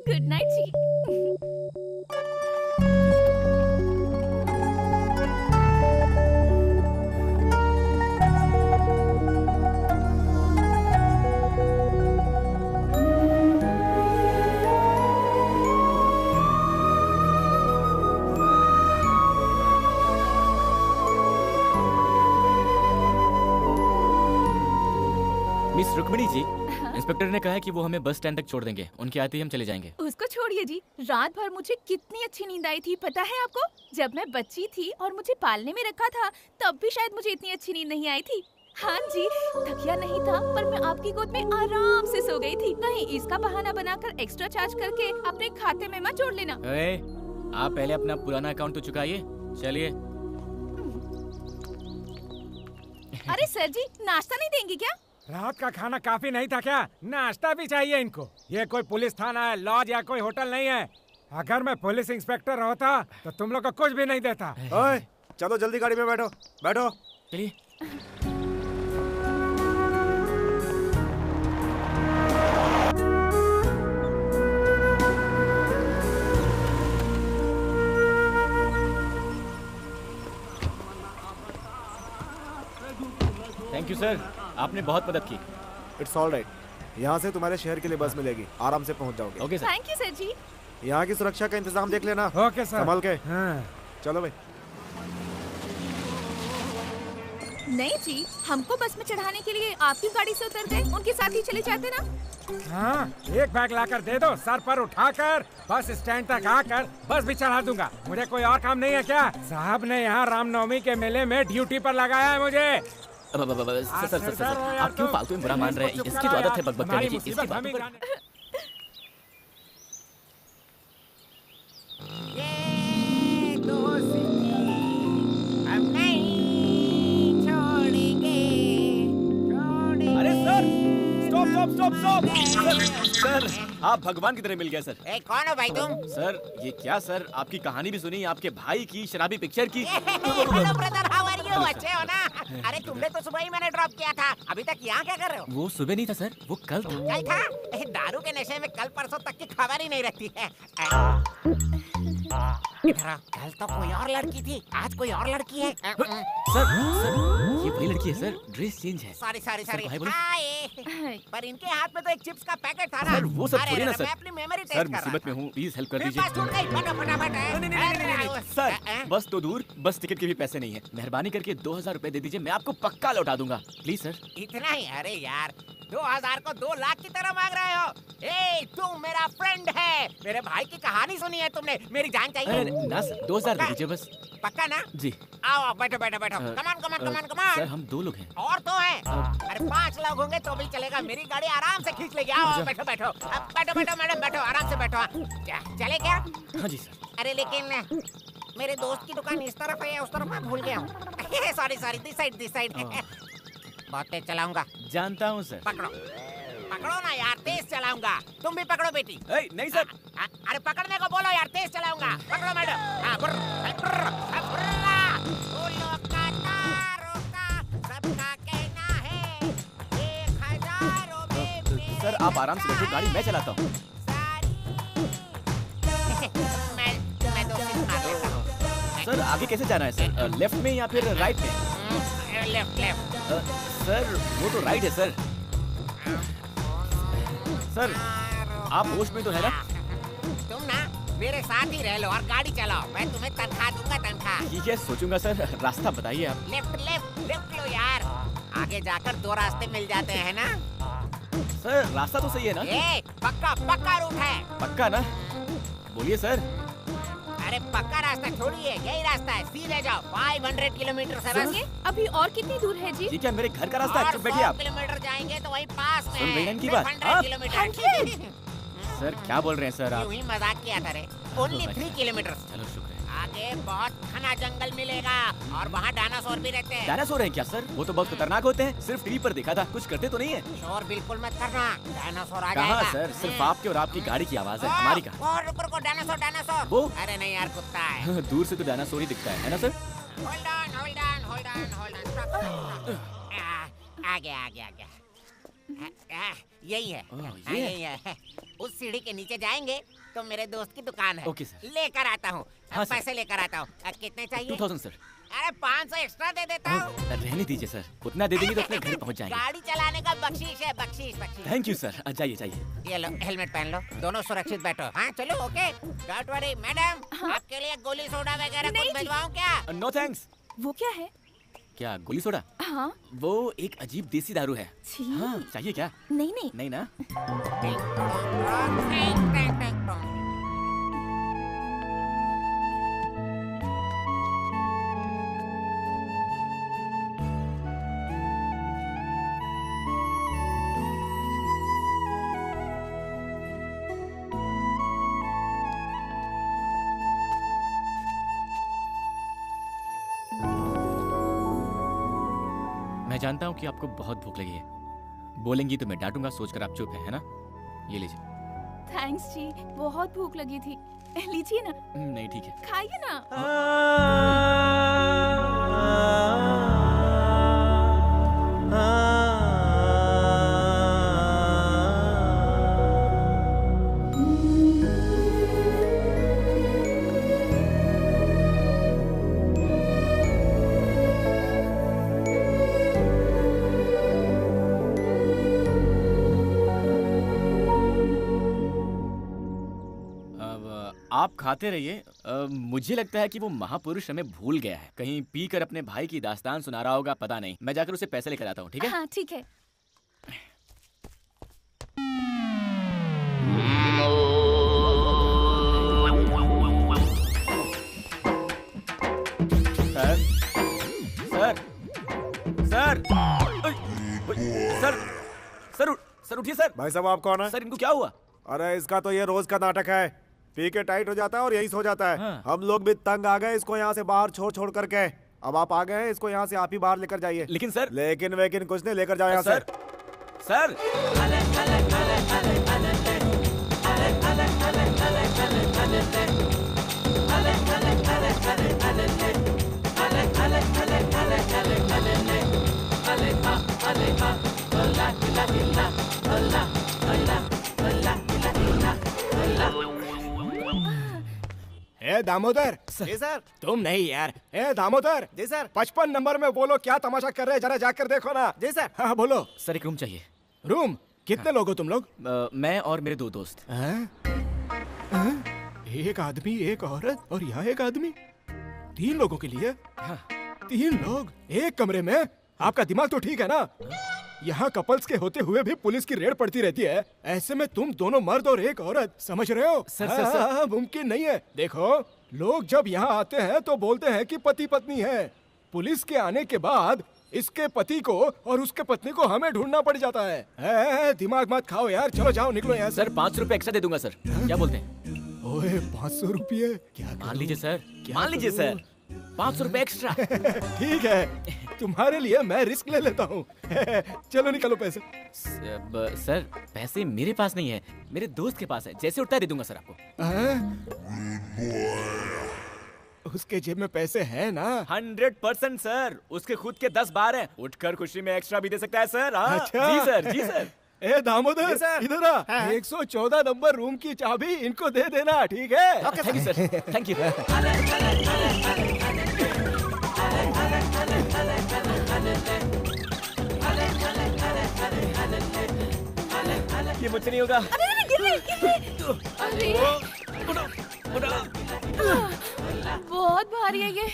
गुड नाइट जी। मिस रुक्मिणी जी, इंस्पेक्टर ने कहा है कि वो हमें बस स्टैंड तक छोड़ देंगे। उनके आते ही हम चले जाएंगे। उसको छोड़िए जी। रात भर मुझे कितनी अच्छी नींद आई थी पता है आपको? जब मैं बच्ची थी और मुझे पालने में रखा था तब भी शायद मुझे इतनी अच्छी नींद नहीं आई थी। हाँ जी, तकिया नहीं था पर मैं आपकी गोद में आराम से सो गई थी। कहीं इसका बहाना बनाकर एक्स्ट्रा चार्ज करके अपने खाते में मत जोड़ लेना। आप पहले अपना पुराना अकाउंट तो चुकाइए। चलिए। अरे सर जी, नाश्ता नहीं देंगे क्या? रात का खाना काफी नहीं था क्या? नाश्ता भी चाहिए इनको। ये कोई पुलिस थाना है, लॉज या कोई होटल नहीं है। अगर मैं पुलिस इंस्पेक्टर होता तो तुम लोग को कुछ भी नहीं देता। ओए, चलो जल्दी गाड़ी में बैठो, बैठो। चलिए। थैंक यू सर, आपने बहुत मदद की। It's all right. यहाँ से तुम्हारे शहर के लिए बस मिलेगी, आराम से पहुँच जाओगे। Okay sir. Thank you sir जी। यहाँ की सुरक्षा का इंतजाम देख लेना। Okay sir. संभल के। हाँ। चलो भाई। नहीं जी, हमको बस में चढ़ाने के लिए आपकी गाड़ी से उतर गए, उनके साथ ही चले जाते ना। हाँ, एक बैग लाकर दे दो, सर पर उठाकर बस स्टैंड तक आकर बस भी चढ़ा दूंगा। मुझे कोई और काम नहीं है क्या? साहब ने यहाँ रामनवमी के मेले में ड्यूटी पर लगाया है मुझे। सर, आप क्यों फालतू में बुरा मान रहे हैं? इसकी तो आदत है बकबक करने की। इसकी बातों पर ये दोस्ती हम नहीं छोड़ेंगे, छोड़ेंगे। अरे सर, स्टॉप। सर, आप भगवान की तरह मिल गए सर। ए, कौन हो भाई तुम? सर, ये क्या सर, आपकी कहानी भी सुनी, आपके भाई की शराबी पिक्चर की। Hello brother, how are you? अच्छे हो ना? अरे तुमने तो सुबह ही मैंने ड्रॉप किया था, अभी तक यहाँ क्या कर रहे हो? वो सुबह नहीं था सर, वो कल था। कल था? दारू के नशे में कल परसों तक की खबर ही नहीं रहती है। इधर आओ, कल तो कोई और लड़की थी, आज कोई और लड़की है। सर, ये वही लड़की है सर, ड्रेस चेंज है। सॉरी भाई बोलो। हाय। पर इनके हाथ में तो एक चिप्स का पैकेट था ना। सर, वो सब अरे, छोड़िए ना मैं सर। अपनी मेमोरी टेस्ट सर, कर रहा मुसीबत था। में हूँ, प्लीज हेल्प कर मेरे दीजिए। पास छूट गई, फटाफट। नहीं, सर, बस तो दूर, बस टिकट के भी पैसे नहीं है। मेहरबानी करके 2000 रुपए दे दीजिए, मैं आपको पक्का लौटा दूंगा। Please sir. इतना ही? अरे यार 2000 को 2 लाख की तरह मांग रहे हो? ए, तू मेरा फ्रेंड है, मेरे भाई की कहानी सुनी है तुमने, मेरी जान चाहिए। ना सर, 2000 दे दीजिए बस। पक्का ना? जी। आओ बैठो बैठो बैठो। कमान कमान कमान कमान। सर हम 2 लोग हैं। और तो है। अरे 5 लोग होंगे तो भी चलेगा, मेरी गाड़ी आराम से खींच लेगी। आओ बैठो बैठो बैठो बैठो मैडम, बैठो आराम से बैठो। चले क्या? हाँ जी सर। अरे लेकिन मेरे दोस्त की दुकान इस तरफ है, उस तरफ मैं भूल गया हूँ। Sorry sorry, this side. बहुत तेज चलाऊंगा। जानता हूँ सर। पकड़ो पकड़ो ना यार, तेज चलाऊंगा। तुम भी पकड़ो बेटी। नहीं सर। अरे पकड़ने को बोलो यार, तेज चलाऊंगा। पकड़ो मैडम। हाँ, सबका कहना है 1000 में। सर आप आराम से बैठो, गाड़ी मैं चलाता हूँ। मैं 2 सीट मार लेता हूँ। सर आगे कैसे जाना है सर? लेफ्ट में या फिर राइट में? लेफ्ट। सर वो तो राइट है सर। सर आप होश में तो है ना? तुम ना मेरे साथ ही रह लो और गाड़ी चलाओ, मैं तुम्हें तनख्वाह दूंगा, तनख्वाह। ठीक है, सोचूंगा सर। रास्ता बताइए आप। लेफ्ट लो यार, आगे जाकर 2 रास्ते मिल जाते हैं ना। सर रास्ता तो सही है ना? पक्का रूट है। पक्का ना? बोलिए सर। अरे पक्का रास्ता छोड़िए, यही रास्ता है, सीधे जाओ। 500 किलोमीटर से बस। अभी और कितनी दूर है जी? ठीक है, मेरे घर का रास्ता है, चुप बैठिए आप। 100 किलोमीटर जाएंगे तो वहीं पास में सुन रही हैं इनकी बात? 100 किलोमीटर। सर क्या बोल रहे हैं सर आप? यूं ही मजाक किया था रे। Only 3 kilometre. चलो शुक्र है। आगे बहुत घना जंगल मिलेगा और वहाँ डायनासोर भी रहते हैं। डायनासोर हैं क्या सर? वो तो बहुत खतरनाक होते हैं, सिर्फ टीवी पर देखा था, कुछ करते तो नहीं है। शोर बिल्कुल मत करना, डायनासोर आ कहाँ जाएगा। सर? सिर्फ आपके और आपकी गाड़ी की आवाज है, हमारी कहाँ? रुको, डायनासोर। वो? अरे नहीं यार, कुत्ता है। दूर से तो डायनासोर ही दिखता है ना सर? Hold on. आ गया। यही है। यही है। उस सीढ़ी के नीचे जाएंगे तो मेरे दोस्त की दुकान है। Okay sir. लेकर आता हूँ। हाँ, पैसे लेकर आता हूँ। कितने चाहिए? 2000 सर। अरे 500 एक्स्ट्रा दे देता हूँ। रहने दीजिए सर, उतना दे देंगे तो अपने घर पहुँच जाएंगे। गाड़ी चलाने का बख्शीश है, बख्शीश। Thank you sir. जाइए। ये लो, हेलमेट पहन लो, दोनों सुरक्षित बैठो। हाँ चलो, ओके। Don't worry madam. आपके लिए गोली सोडा वगैरह कुछ भिजवाऊं क्या? No thanks. वो क्या है? क्या गोली सोडा? हाँ। वो एक अजीब देसी दारू है। हाँ, चाहिए क्या? नहीं ना? मैं जानता हूँ कि आपको बहुत भूख लगी है। बोलेंगी तो मैं डांटूंगा, सोचकर आप चुप है ना? ये लीजिए। थैंक्स जी, बहुत भूख लगी थी। लीजिए ना। नहीं ठीक है। खाइए ना। आप खाते रहिए। मुझे लगता है कि वो महापुरुष हमें भूल गया है। कहीं पीकर अपने भाई की दास्तान सुना रहा होगा, पता नहीं। मैं जाकर उसे पैसे लेकर आता हूँ, ठीक है? हाँ ठीक है। सर उठिए सर। भाई साहब आप कौन है? सर इनको क्या हुआ? अरे इसका तो ये रोज का नाटक है, पी के टाइट हो जाता है और यही सो जाता है। हाँ। हम लोग भी तंग आ गए इसको यहाँ से बाहर छोड़ करके। अब आप आ गए हैं, इसको यहाँ से आप ही बाहर लेकर जाइए। लेकिन सर। लेकिन कुछ नहीं, लेकर जाओ यहाँ से। सर ए दामोदर। जी सर। तुम नहीं यार। ए दामोदर। जी सर। 55 नंबर में बोलो, क्या तमाशा कर रहे हैं, जरा जाकर देखो ना। जी सर। हाँ बोलो। सर एक रूम चाहिए। रूम? कितने लोग हो तुम लोग? मैं और मेरे 2 दोस्त। एक आदमी, एक औरत और यहाँ एक आदमी। 3 लोगों के लिए? 3 लोग एक कमरे में? आपका दिमाग तो ठीक है ना? यहाँ कपल्स के होते हुए भी पुलिस की रेड पड़ती रहती है। ऐसे में तुम दोनों मर्द और एक औरत, समझ रहे हो? सर। मुमकिन नहीं है। देखो, लोग जब यहाँ आते हैं तो बोलते हैं कि पति पत्नी है। पुलिस के आने के बाद इसके पति को और उसके पत्नी को हमें ढूंढना पड़ जाता है। दिमाग मत खाओ यार, चलो जाओ, निकलो यहाँ से। सर 500 रुपए एक्स्ट्रा दे दूंगा सर, क्या बोलते हैं? ओए 500 रुपये क्या? मान लीजिए सर, मान लीजिए सर, 500 रुपए एक्स्ट्रा। ठीक है, तुम्हारे लिए मैं रिस्क ले लेता हूँ। चलो निकलो पैसे। सर पैसे मेरे पास नहीं है, मेरे दोस्त के पास है, जैसे उठता है दे दूंगा सर आपको। उसके जेब में पैसे हैं ना? 100% सर, उसके खुद के 10 बार हैं, उठकर खुशी में एक्स्ट्रा भी दे सकता है सर। हाँ? अच्छा। जी सर, जी सर। ए दामोदर, इधर आ। 114 नंबर रूम की चाबी इनको दे देना, ठीक है? Thank you sir, thank you. ये मुझसे नहीं होगा। अरे बहुत भारी है ये।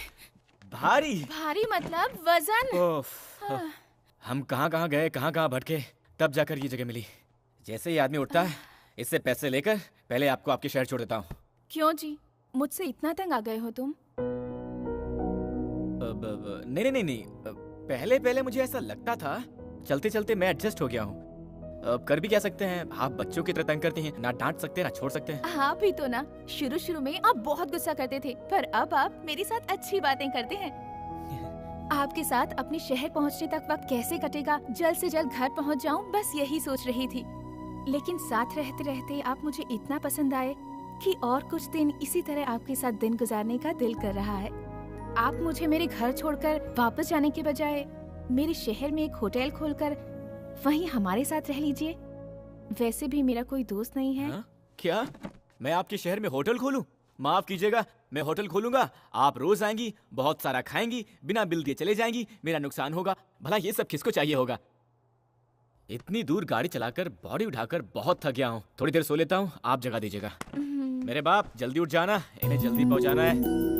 भारी? भारी मतलब वजन। हम कहाँ गए, कहाँ भटके, तब जाकर ये जगह मिली। जैसे ही आदमी उठता है, इससे पैसे लेकर पहले आपको आपके शहर छोड़ देता हूँ। क्यों जी, मुझसे इतना तंग आ गए हो तुम? नहीं, पहले मुझे ऐसा लगता था, चलते चलते मैं एडजस्ट हो गया हूँ। अब कर भी क्या सकते हैं, आप बच्चों की तरह तंग करते हैं, ना डांट सकते ना छोड़ सकते हैं। हाँ भी तो ना, शुरू में आप बहुत गुस्सा करते थे, पर अब आप मेरे साथ अच्छी बातें करते हैं। आपके साथ अपने शहर पहुंचने तक वक्त कैसे कटेगा, जल्द से जल्द घर पहुंच जाऊं, बस यही सोच रही थी। लेकिन साथ रहते रहते आप मुझे इतना पसंद आए कि और कुछ दिन इसी तरह आपके साथ दिन गुजारने का दिल कर रहा है। आप मुझे मेरे घर छोड़कर वापस जाने के बजाय मेरे शहर में एक होटल खोलकर वहीं हमारे साथ रह लीजिए। वैसे भी मेरा कोई दोस्त नहीं है। क्या मैं आपके शहर में होटल खोलूं? माफ कीजिएगा, मैं होटल खोलूंगा, आप रोज आएंगी, बहुत सारा खाएंगी, बिना बिल दिए चले जाएंगी, मेरा नुकसान होगा। भला ये सब किसको चाहिए होगा? इतनी दूर गाड़ी चलाकर बॉडी उठाकर बहुत थक गया हूँ, थोड़ी देर सो लेता हूँ, आप जगा दीजिएगा। मेरे बाप जल्दी उठ जाना, इन्हें जल्दी पहुंचाना है।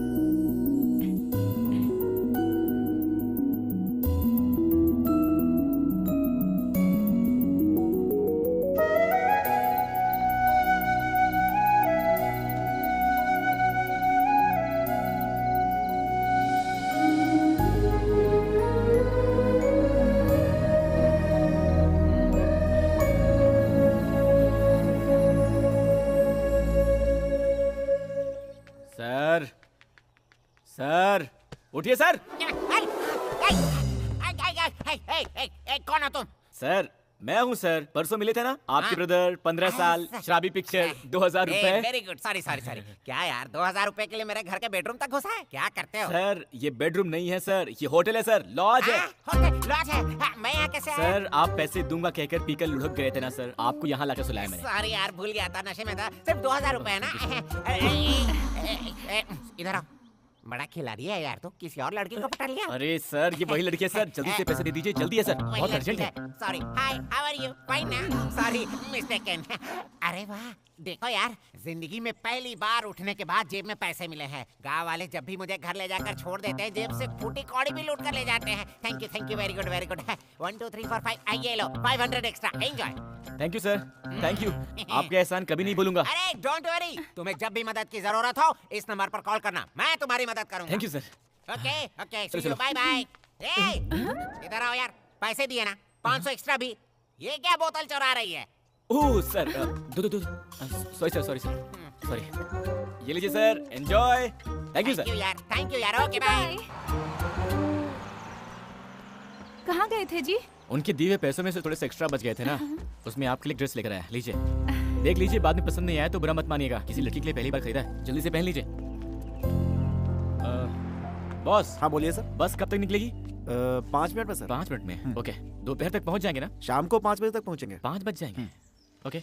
सर उठिए सर। कौन हो तुम? सर मैं हूँ सर, परसों मिले थे ना आपके ब्रदर, 15 साल, शराबी पिक्चर, 2000 रुपए। Very good, sorry. क्या यार 2000 रुपए के लिए मेरे घर के बेडरूम तक घुसा है? क्या करते हो? सर ये बेडरूम नहीं है सर, ये होटल है सर, लॉज है। लॉज है? मैं यहाँ कैसे आया? सर आप पैसे दूंगा कहकर पीकर लुढ़क गए थे ना सर, आपको यहाँ लाकर सुलाया मैंने। सॉरी यार, भूल गया था, नशे में था। सिर्फ 2000 रुपए है ना? इधर आओ। बड़ा खिलाड़ी है यार, तो किसी और लड़की को पटा लिया? अरे सर ये वही लड़की है सर, जल्दी से पैसे दे दीजिए, जल्दी है सर, बहुत अर्जेंट है। Sorry, hi, how are you? Fine ना? Sorry, mistaken. अरे वाह, देखो यार, जिंदगी में पहली बार उठने के बाद जेब में पैसे मिले हैं। गांव वाले जब भी मुझे घर ले जाकर छोड़ देते हैं, जेब से फूटी कौड़ी भी लूट कर ले जाते हैं। Thank you, very good. 1 2 3 4 5, ये लो 500 extra, enjoy. Thank you sir, thank you, आपके एहसान कभी नहीं भूलूंगा। अरे डोंट वरी, तुम्हें जब भी मदद की जरूरत हो इस नंबर पर कॉल करना, मैं तुम्हारी मदद करूंगा। Thank you sir. Okay, see you, bye bye. इधर आओ यार, पैसे दिए ना, 500 एक्स्ट्रा भी। ये क्या बोतल चुरा रही है? ओह सर, दो सॉरी। ये लीजिए sir, enjoy. Thank you sir. Thank you यार, ओके बाय। कहाँ गए थे जी? उनके दिए हुए पैसों में से थोड़े से एक्स्ट्रा बच गए थे ना, उसमें आपके लिए ड्रेस लेकर आया, लीजिए, देख लीजिए, बाद में पसंद नहीं आया तो बुरा मत मानिएगा, किसी लड़की के लिए पहली बार खरीदा है, जल्दी से पहन लीजिए। बॉस। हाँ बोलिए सर। बस कब तक निकलेगी? 5 मिनट में सर। 5 मिनट में? ओके, दोपहर तक पहुंच जाएंगे ना? शाम को 5 बजे तक पहुंचेंगे। 5 बज जाएंगे? ओके।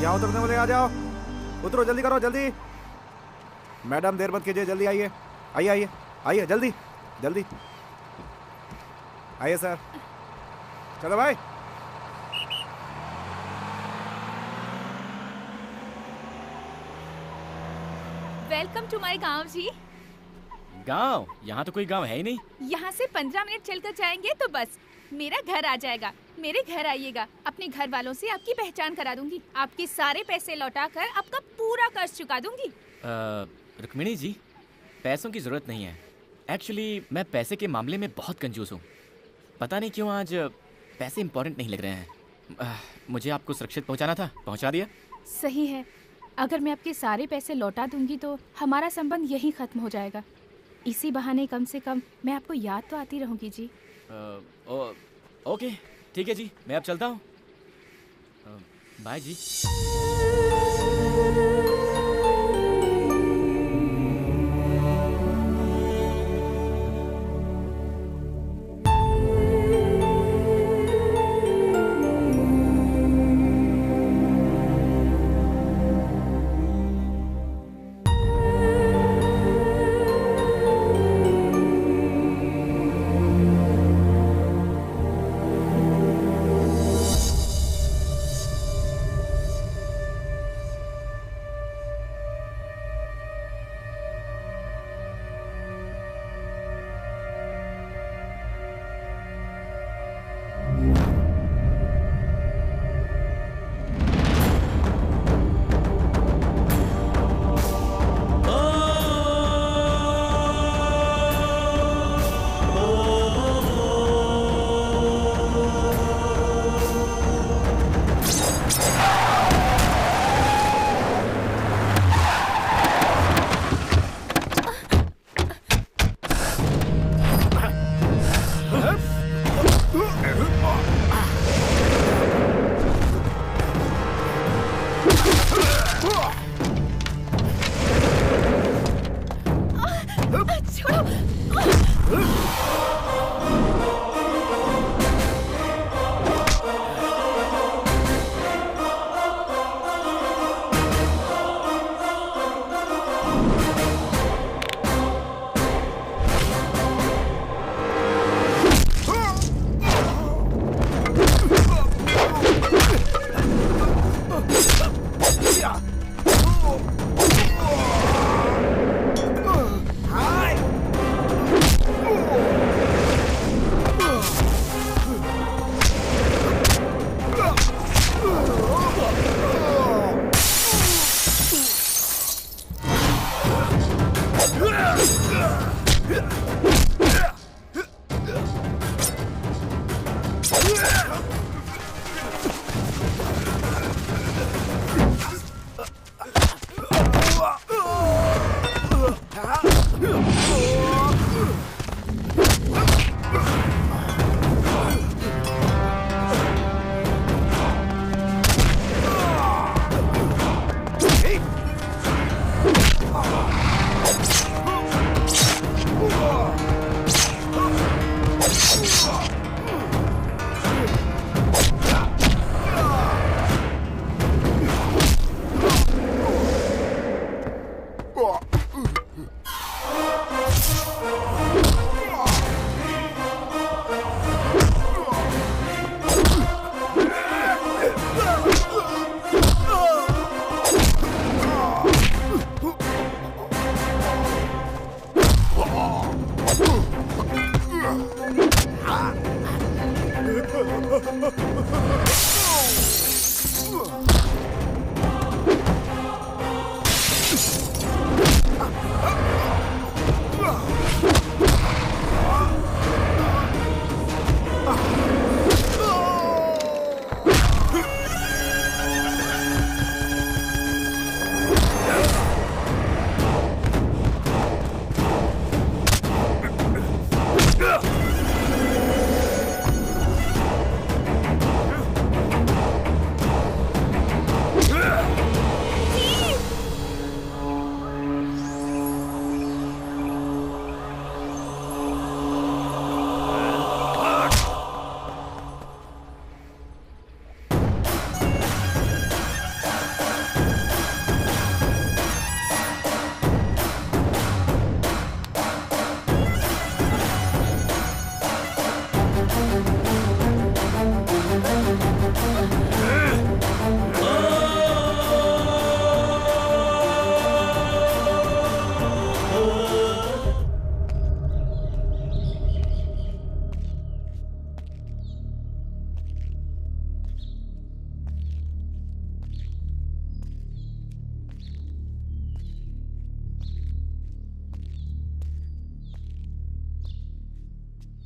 यहाँ उतरने वाले आ जाओ, उतरो, जल्दी करो, जल्दी। मैडम देर मत कीजिए, जल्दी आइए, आइए जल्दी आइए सर। चलो भाई। वेलकम टू माय गांव जी। गांव? यहाँ तो कोई गांव है ही नहीं। यहाँ से 15 मिनट चलकर जाएंगे तो बस मेरा घर आ जाएगा। मेरे घर आइएगा, अपने घर वालों से आपकी पहचान करा दूंगी, आपके सारे पैसे लौटाकर आपका पूरा कर्ज चुका दूंगी। रुक्मिणी जी, पैसों की जरूरत नहीं है। एक्चुअली मैं पैसे के मामले में बहुत कंजूस हूँ। पता नहीं क्यों आज पैसे इम्पोर्टेंट नहीं लग रहे हैं। मुझे आपको सुरक्षित पहुँचाना था, पहुँचा दिया। सही है, अगर मैं आपके सारे पैसे लौटा दूंगी तो हमारा संबंध यहीं खत्म हो जाएगा। इसी बहाने कम से कम मैं आपको याद तो आती रहूंगी जी। ओके ठीक है जी, मैं अब चलता हूँ। बाय जी।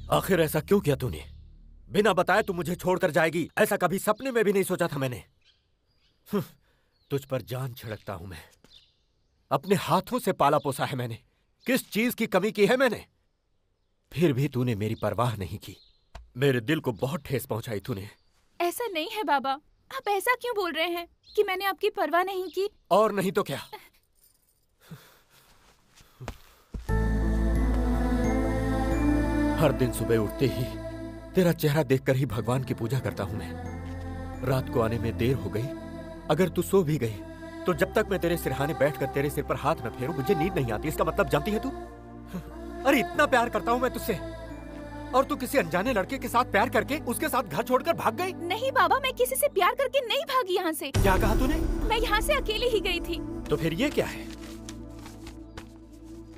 आखिर ऐसा क्यों किया तूने? बिना बताए तू मुझे छोड़कर जाएगी, ऐसा कभी सपने में भी नहीं सोचा था मैंने। तुझ पर जान छिड़कता हूं मैं। अपने हाथों से पाला पोसा है मैंने। किस चीज की कमी की है मैंने? फिर भी तूने मेरी परवाह नहीं की। मेरे दिल को बहुत ठेस पहुंचाई तूने। ऐसा नहीं है बाबा, आप ऐसा क्यों बोल रहे हैं कि मैंने आपकी परवाह नहीं की? और नहीं तो क्या। हर दिन सुबह उठते ही तेरा चेहरा देखकर ही भगवान की पूजा करता हूं मैं। रात को आने में देर हो गई, अगर तू सो भी गई तो जब तक मैं तेरे सिरहाने बैठकर तेरे सिर पर हाथ न फेरूं मुझे नींद नहीं आती। इसका मतलब जानती है तू? अरे इतना प्यार करता हूं मैं तुझसे, और तू किसी अनजाने लड़के के साथ प्यार करके उसके साथ घर छोड़कर भाग गई। नहीं बाबा, मैं किसी से प्यार करके नहीं भागी यहाँ से। क्या कहा तूने? मैं यहाँ से अकेली ही गई थी। तो फिर ये क्या है?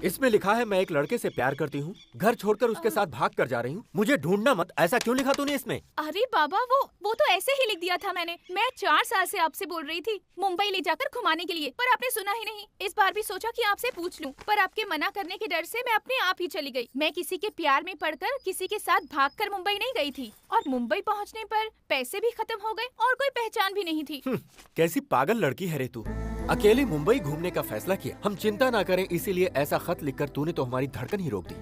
इसमें लिखा है मैं एक लड़के से प्यार करती हूँ, घर छोड़कर उसके साथ भाग कर जा रही हूँ, मुझे ढूंढना मत। ऐसा क्यों लिखा तूने इसमें? अरे बाबा, वो तो ऐसे ही लिख दिया था मैंने। मैं 4 साल से आपसे बोल रही थी मुंबई ले जाकर घुमाने के लिए, पर आपने सुना ही नहीं। इस बार भी सोचा कि आपसे पूछ लूं, पर आपके मना करने के डर से मैं अपने आप ही चली गई। मैं किसी के प्यार में पड़कर किसी के साथ भागकर मुंबई नहीं गई थी, और मुंबई पहुंचने पर पैसे भी खत्म हो गए और कोई पहचान भी नहीं थी। कैसी पागल लड़की है रे तू। अकेली मुंबई घूमने का फैसला किया, हम चिंता ना करें इसीलिए ऐसा खत लिखकर तूने तो हमारी धड़कन ही रोक दी।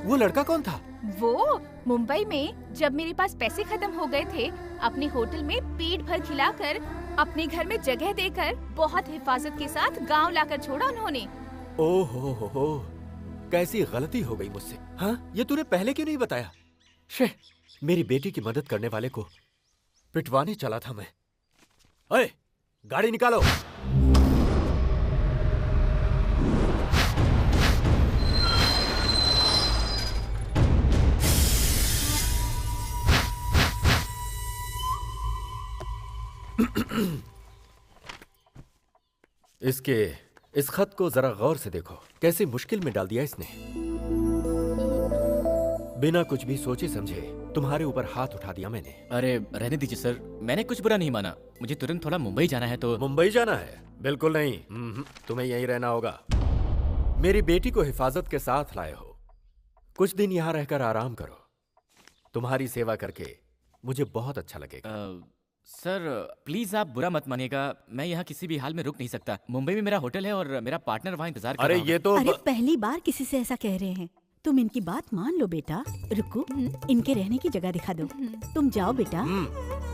वो लड़का कौन था? वो मुंबई में जब मेरे पास पैसे खत्म हो गए थे, अपने होटल में पेट भर खिलाकर, अपने घर में जगह देकर, बहुत हिफाजत के साथ गांव लाकर छोड़ा उन्होंने। ओहो हो, कैसी गलती हो गई मुझसे। हाँ, ये तूने पहले क्यों नहीं बताया? शे, मेरी बेटी की मदद करने वाले को पिटवाने चला था मैं। ओए, गाड़ी निकालो। इस खत को जरा गौर से देखो, कैसे मुश्किल में डाल दिया इसने। बिना कुछ भी सोचे समझे तुम्हारे ऊपर हाथ उठा दिया मैंने। अरे रहने दीजिए सर, मैंने कुछ बुरा नहीं माना। मुझे तुरंत थोड़ा मुंबई जाना है तो। मुंबई जाना है? बिल्कुल नहीं, तुम्हें यहीं रहना होगा। मेरी बेटी को हिफाजत के साथ लाए हो, कुछ दिन यहाँ रहकर आराम करो। तुम्हारी सेवा करके मुझे बहुत अच्छा लगेगा। सर प्लीज आप बुरा मत मानिएगा, मैं यहाँ किसी भी हाल में रुक नहीं सकता। मुंबई में मेरा होटल है और मेरा पार्टनर वहाँ इंतजार कर रहा अरे ये तो अरे पहली बार किसी से ऐसा कह रहे हैं। तुम इनकी बात मान लो बेटा। रुको, इनके रहने की जगह दिखा दो। तुम जाओ बेटा।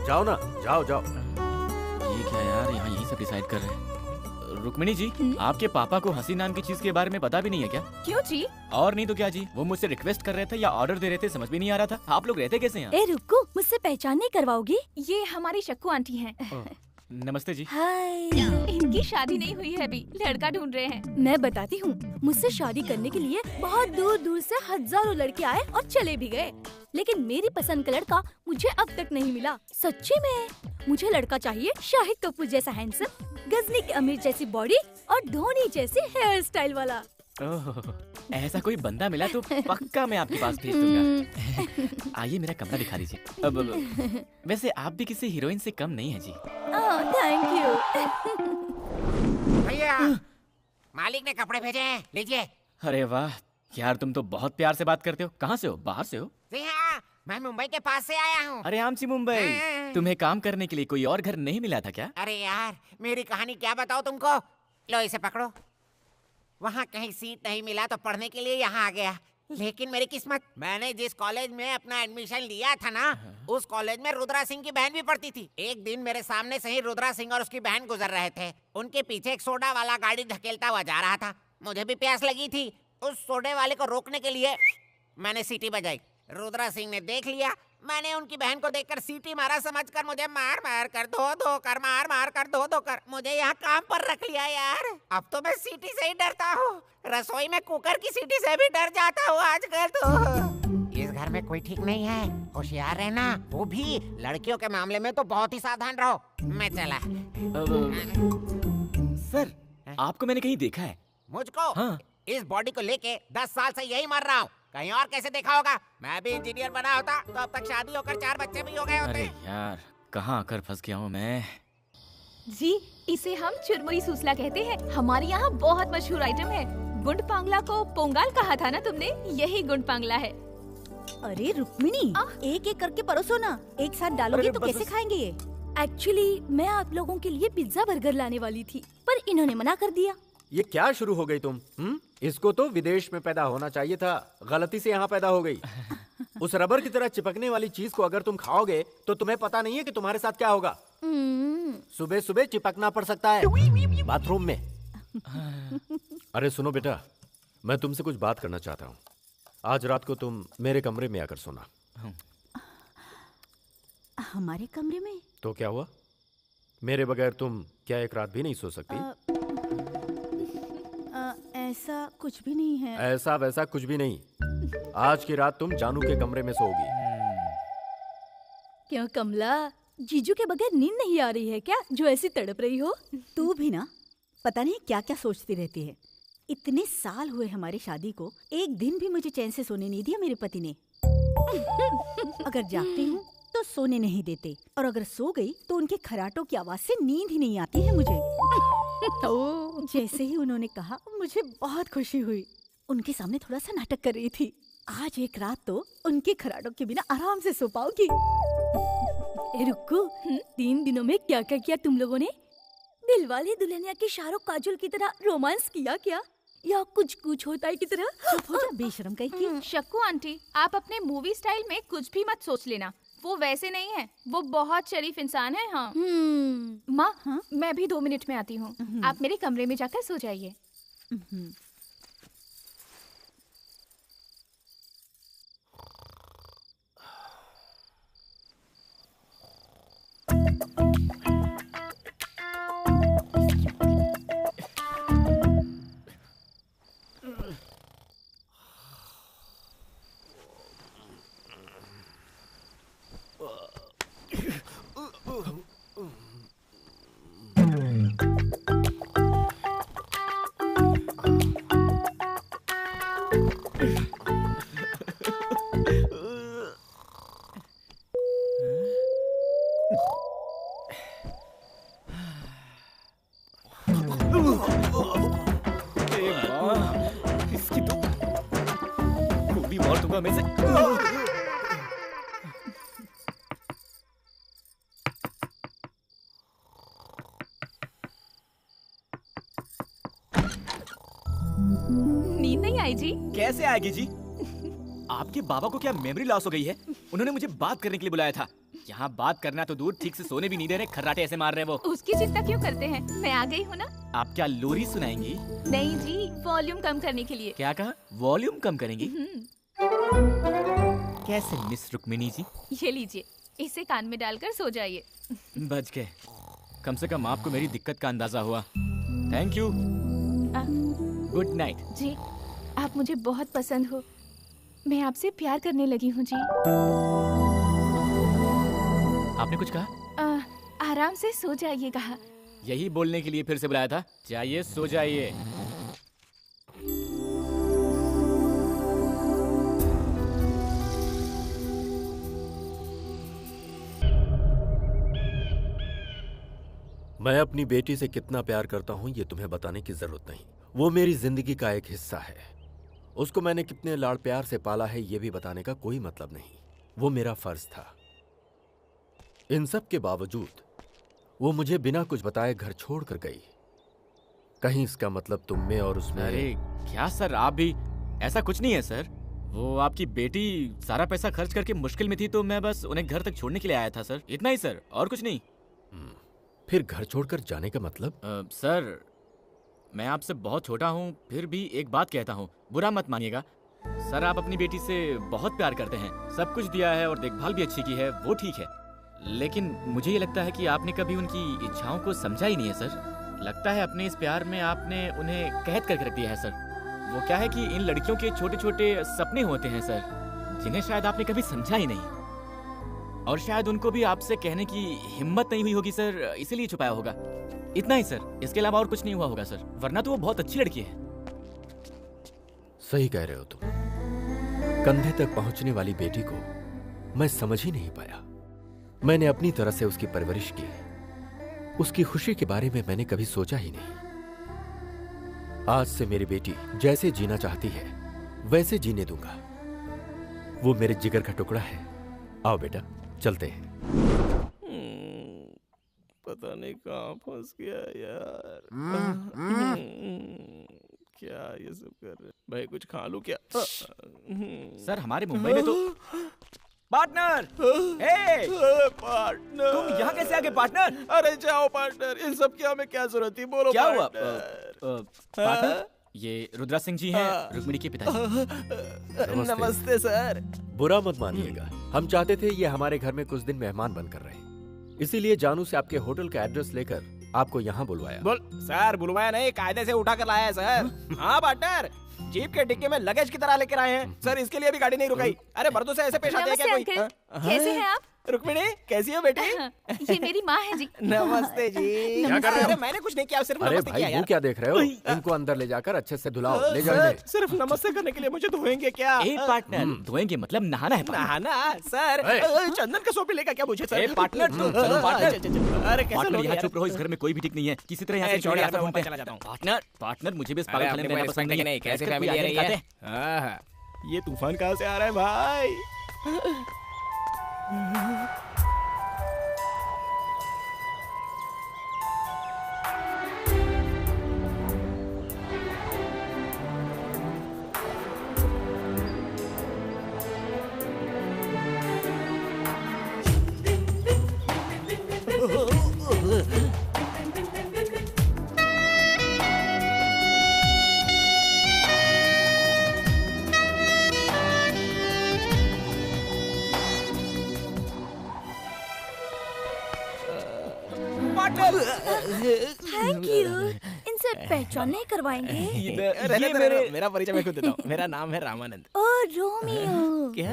जाओ ना, जाओ जाओ। ये क्या यार, यहाँ यही सब डिसाइड कर रहे हैं। रुक्मिणी जी, आपके पापा को हंसी नाम की चीज के बारे में पता भी नहीं है क्या? क्यों जी? और नहीं तो क्या जी, वो मुझसे रिक्वेस्ट कर रहे थे या ऑर्डर दे रहे थे, समझ भी नहीं आ रहा था। आप लोग रहते कैसे हैं? ए रुको, मुझसे पहचान नहीं करवाओगी? ये हमारी शक्कू आंटी हैं। नमस्ते जी। हाय। इनकी शादी नहीं हुई है अभी, लड़का ढूंढ रहे हैं। मैं बताती हूँ, मुझसे शादी करने के लिए बहुत दूर दूर से हजारों लड़के आए और चले भी गए, लेकिन मेरी पसंद का लड़का मुझे अब तक नहीं मिला। सच्ची में मुझे लड़का चाहिए शाहिद कपूर जैसा हैंडसम, गजनी की अमीर जैसी बॉडी और धोनी जैसी हेयर स्टाइल वाला। ओह, ऐसा कोई बंदा मिला तो पक्का मैं आपके पास भेज दूंगा। आइए मेरा कमरा दिखा दीजिए। अब वैसे आप भी किसी हीरोइन से कम नहीं है जी। Thank you. भैया, मालिक ने कपड़े भेजे हैं, लीजिए। अरे वाह यार, तुम तो बहुत प्यार से बात करते हो। कहाँ से हो? बाहर से हो? जी हाँ, मैं मुंबई के पास से आया हूँ। अरे आमची मुंबई, तुम्हें काम करने के लिए कोई और घर नहीं मिला था क्या? अरे यार, मेरी कहानी क्या बताओ तुमको। लो इसे पकड़ो। वहाँ कहीं सीट नहीं मिला तो पढ़ने के लिए यहाँ आ गया। लेकिन मेरी किस्मत, मैंने जिस कॉलेज में अपना एडमिशन लिया था ना, उस कॉलेज में रुद्रा सिंह की बहन भी पढ़ती थी। एक दिन मेरे सामने से ही रुद्रा सिंह और उसकी बहन गुजर रहे थे। उनके पीछे एक सोडा वाला गाड़ी धकेलता हुआ जा रहा था। मुझे भी प्यास लगी थी। उस सोडे वाले को रोकने के लिए मैंने सीटी बजाई। रुद्रा सिंह ने देख लिया। मैंने उनकी बहन को देखकर सीटी मारा, समझकर मुझे मार मार कर धो कर मार मार कर धो कर मुझे यहाँ काम पर रख लिया यार। अब तो मैं सीटी से ही डरता हूँ। रसोई में कुकर की सीटी से भी डर जाता हूँ आजकल तो। इस घर में कोई ठीक नहीं है, होशियार रहना। वो भी लड़कियों के मामले में तो बहुत ही सावधान रहो। मैं चला। सर, आपको मैंने कहीं देखा है। मुझको? हाँ। इस बॉडी को लेके 10 साल से यही मर रहा हूँ। कहीं और कैसे देखा होगा? मैं भी इंजीनियर बना होता तो अब तक शादी होकर 4 बच्चे भी हो गए होते। अरे यार, कहाँ आकर फंस गया हूँ मैं। जी, इसे हम चुरमुरी सूसला कहते हैं। हमारे यहाँ बहुत मशहूर आइटम है। गुंड पांगला को पोंगाल कहा था ना तुमने? यही गुंड पांगला है। अरे रुक्मिणी, एक एक करके परोसो ना, एक साथ डालोगी तो कैसे खाएंगे ये? एक्चुअली मैं आप लोगों के लिए पिज्जा बर्गर लाने वाली थी, पर इन्होंने मना कर दिया। ये क्या शुरू हो गई तुम? इसको तो विदेश में पैदा होना चाहिए था, गलती से यहाँ पैदा हो गई। उस रबर की तरह चिपकने वाली चीज को अगर तुम खाओगे तो तुम्हें पता नहीं है कि तुम्हारे साथ क्या होगा। सुबह सुबह चिपकना पड़ सकता है बाथरूम में। अरे सुनो बेटा, मैं तुमसे कुछ बात करना चाहता हूँ। आज रात को तुम मेरे कमरे में आकर सोना। हमारे कमरे में? तो क्या हुआ? मेरे बगैर तुम क्या एक रात भी नहीं सो सकती? ऐसा कुछ भी नहीं है। ऐसा वैसा कुछ भी नहीं। आज की रात तुम जानू के कमरे में सोओगी। क्यों कमला, जीजू के बगैर नींद नहीं आ रही है क्या, जो ऐसी तड़प रही हो? तू भी ना पता नहीं क्या क्या सोचती रहती है। इतने साल हुए हमारी शादी को, एक दिन भी मुझे चैन से सोने नहीं दिया मेरे पति ने। अगर जागती हूँ तो सोने नहीं देते, और अगर सो गई तो उनके खराटों की आवाज से नींद ही नहीं आती है मुझे। जैसे ही उन्होंने कहा मुझे बहुत खुशी हुई। उनके सामने थोड़ा सा नाटक कर रही थी। आज एक रात तो उनके खराटों के बिना आराम से सो पाऊंगी। रुको, 3 दिनों में क्या क्या किया तुम लोगों ने? दिलवाले दुल्हनिया की शाहरुख काजोल की तरह रोमांस किया क्या, या कुछ कुछ होता है की तरह? चुप हो जा बेशरम कहीं की। शक्कू आंटी, आप अपने मूवी स्टाइल में कुछ भी मत सोच लेना। वो वैसे नहीं है, वो बहुत शरीफ इंसान है। हाँ माँ, मैं भी 2 मिनट में आती हूँ। आप मेरे कमरे में जाकर सो जाइए। इसकी तो गोली मार दूंगा मैं से। नींद नहीं आई जी? कैसे आएगी जी? आपके बाबा को क्या मेमोरी लॉस हो गई है? उन्होंने मुझे बात करने के लिए बुलाया था। यहाँ बात करना तो दूर, ठीक से सोने भी नहीं दे रहे, खर्राटे ऐसे मार रहे हैं वो। उसकी चिंता क्यों करते हैं, मैं आ गई हूँ ना। आप क्या लोरी सुनाएंगी? नहीं जी, वॉल्यूम कम करने के लिए। क्या कहा? वॉल्यूम कम करेंगी? कैसे मिस रुक्मिणी जी? ये लीजिए, इसे कान में डालकर सो जाइए। बच गए, कम से कम आपको मेरी दिक्कत का अंदाजा हुआ। Thank you, good night. जी, आप मुझे बहुत पसंद हो, मैं आपसे प्यार करने लगी हूँ जी। आपने कुछ कहा? आराम से सो जाइए कहा। यही बोलने के लिए फिर से बुलाया था। जाइए सो जाइए। मैं अपनी बेटी से कितना प्यार करता हूं ये तुम्हें बताने की जरूरत नहीं। वो मेरी जिंदगी का एक हिस्सा है। उसको मैंने कितने लाड़ प्यार से पाला है ये भी बताने का कोई मतलब नहीं। वो मेरा फर्ज था। इन सब के बावजूद वो मुझे बिना कुछ बताए घर छोड़ कर गई। कहीं इसका मतलब तुम में और उसमें? अरे क्या सर, आप भी? ऐसा कुछ नहीं है सर। वो आपकी बेटी सारा पैसा खर्च करके मुश्किल में थी, तो मैं बस उन्हें घर तक छोड़ने के लिए आया था सर, इतना ही सर, और कुछ नहीं। फिर घर छोड़कर जाने का मतलब? सर मैं आपसे बहुत छोटा हूँ, फिर भी एक बात कहता हूँ, बुरा मत मानिएगा सर। आप अपनी बेटी से बहुत प्यार करते हैं, सब कुछ दिया है और देखभाल भी अच्छी की है, वो ठीक है। लेकिन मुझे ये लगता है कि आपने कभी उनकी इच्छाओं को समझा ही नहीं है सर। लगता है अपने इस प्यार में आपने उन्हें कैद करके रख दिया है सर। वो क्या है कि इन लड़कियों के छोटे छोटे सपने होते हैं सर, जिन्हें शायद आपने कभी समझा ही नहीं, और शायद उनको भी आपसे कहने की हिम्मत नहीं हुई होगी सर, इसीलिए छुपाया होगा। इतना ही सर, इसके अलावा और कुछ नहीं हुआ होगा सर, वरना तो वो बहुत अच्छी लड़की है। सही कह रहे हो तुम। कंधे तक पहुंचने वाली बेटी को मैं समझ ही नहीं पाया। मैंने अपनी तरह से उसकी परवरिश की, उसकी खुशी के बारे में मैंने कभी सोचा ही नहीं। आज से मेरी बेटी जैसे जीना चाहती है वैसे जीने दूंगा। वो मेरे जिगर का टुकड़ा है। आओ बेटा, चलते हैं। पता नहीं कहाँ फंस गया यार। क्या ये सब कर रहे हैं? भाई कुछ खा लूं क्या? सर हमारे मुंबई में तो पार्टनर, पार्टनर, तुम यहाँ कैसे आ गए पार्टनर? अरे जाओ पार्टनर, इन सब की हमें क्या जरूरत थी? बोलो क्या हुआ? पार्टनर। ये रुद्रा सिंह जी हैं, रुक्मिणी के पिताजी। नमस्ते सर। बुरा मत मानिएगा, हम चाहते थे ये हमारे घर में कुछ दिन मेहमान बनकर रहे, इसीलिए जानू से आपके होटल का एड्रेस लेकर आपको यहाँ बुलवाया। बोल सर, बुलवाया नहीं, कायदे से उठा कर लाया है सर। हाँ पार्टनर, जीप के डिक्की में लगेज की तरह लेकर आए हैं सर, इसके लिए भी गाड़ी नहीं रुकाई। अरे मर्दों से ऐसे पेश आते हैं क्या कोई? कैसे हैं आप? रुक्मिणी कैसी हो बेटी? ये मेरी माँ है जी। नमस्ते जी। क्या कर रहे हो? मैंने कुछ नहीं किया, सिर्फ अरे नमस्ते किया भाई, यार। वो क्या देख रहे हो? इनको अंदर ले जाकर अच्छे से धुलाओ, ले जाओ सर, इन्हें। सिर्फ नमस्ते करने के लिए मुझे धोएंगे क्या? पार्टनर, धोएंगे मतलब नहाना है? नहाना सर? चंदन का सोपी लेगा क्या मुझे सर? पार्टनर, चलो पार्टनर। अरे कैसे पार्टनर लोग यहाँ यार? चुप रहो, इस घर में कोई भी ठीक नहीं है। किसी तरह यहाँ से छोड़ यार, निकल मैं जाते चला जाता हूँ। पार्टनर, पार्टनर मुझे भी इस पागलखाने में रहना पसंद नहीं है। कैसे बैठकर फैमिली कोई आ रही आदमी है? ये तूफान कहाँ से आ रहा है भाई? Thank you. इनसे पहचान नहीं करवाएंगे? मेरा परिचय मैं खुद देता हूँ। मेरा नाम है रामानंद। ओ रोमियो। क्या?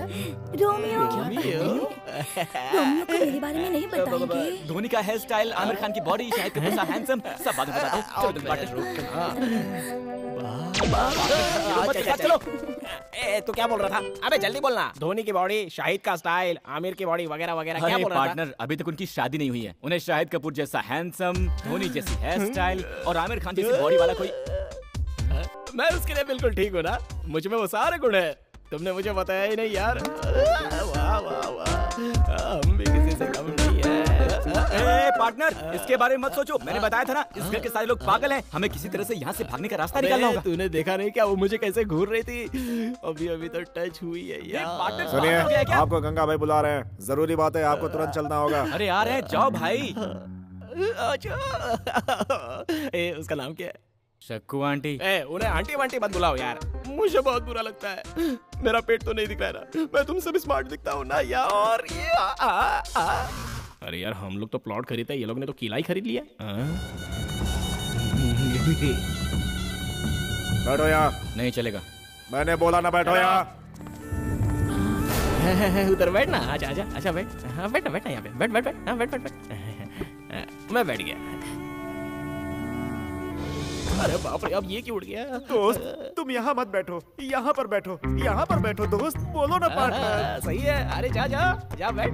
रोमियो। रोमियो को मेरे बारे में नहीं बताएंगे? धोनी का हेयर स्टाइल, आमिर खान की बॉडी, शाहिद कपूर सा हैंडसम, सब बाद में बताता हूँ। चलो तुम पार्टनर, चलो। तू क्या बोल रहा था? अबे जल्दी बोलना। धोनी की बॉडी, शाहिद का स्टाइल, आमिर की बॉडी वगैरह वगैरह क्या बोल रहा था? पार्टनर, अभी तक उनकी शादी नहीं हुई है। उन्हें शाहिद कपूर जैसा हैंडसम, धोनी जैसी हेयर स्टाइल और आमिर खान जैसी बॉडी वाला कोई। मैं उसके लिए बिल्कुल ठीक हूँ ना? मुझ में वो सारे गुण है। तुमने मुझे बताया ही नहीं यार। वाह वाह वाह, हम भी किसी से कम नहीं है। पार्टनर, इसके बारे में मत सोचो। मैंने बताया था ना, इस घर के सारे लोग पागल हैं। हमें किसी तरह से यहाँ से भागने का रास्ता निकालना होगा। तूने देखा नहीं क्या वो मुझे कैसे घूर रही थी? अभी अभी तो टच हुई है यार। सुनिए, आपको गंगा भाई बुला रहे हैं, जरूरी बात है, आपको तुरंत चलना होगा। अरे यार है, जाओ भाई। उसका नाम क्या है? शक्कू आंटी। उन्हें आंटी वांटी मत बुलाओ यार, मुझे बहुत बुरा लगता है। मेरा पेट तो नहीं दिख रहा है ना, मैं तुमसे भी स्मार्ट दिखता हूँ ना यार। अरे यार, हम लोग तो प्लॉट खरीदते हैं, ये लोग ने तो किला ही खरीद लिया। बैठो यहाँ। नहीं चलेगा। मैंने बोला ना बैठो यहाँ। उधर बैठ ना। आजा आजा, अच्छा बैठ। हाँ बैठ ना, बैठ ना यहाँ पे। बैठ बैठ बैठ। हाँ बैठ बैठ बैठ। मैं बैठ गया। अरे बाप रे, अब ये क्यों उड़ गया? दोस्त, तुम यहाँ मत बैठो, यहाँ पर बैठो, यहाँ पर बैठो दोस्त। बोलो ना पार्टनर। सही है। अरे जा जा जा बैठ।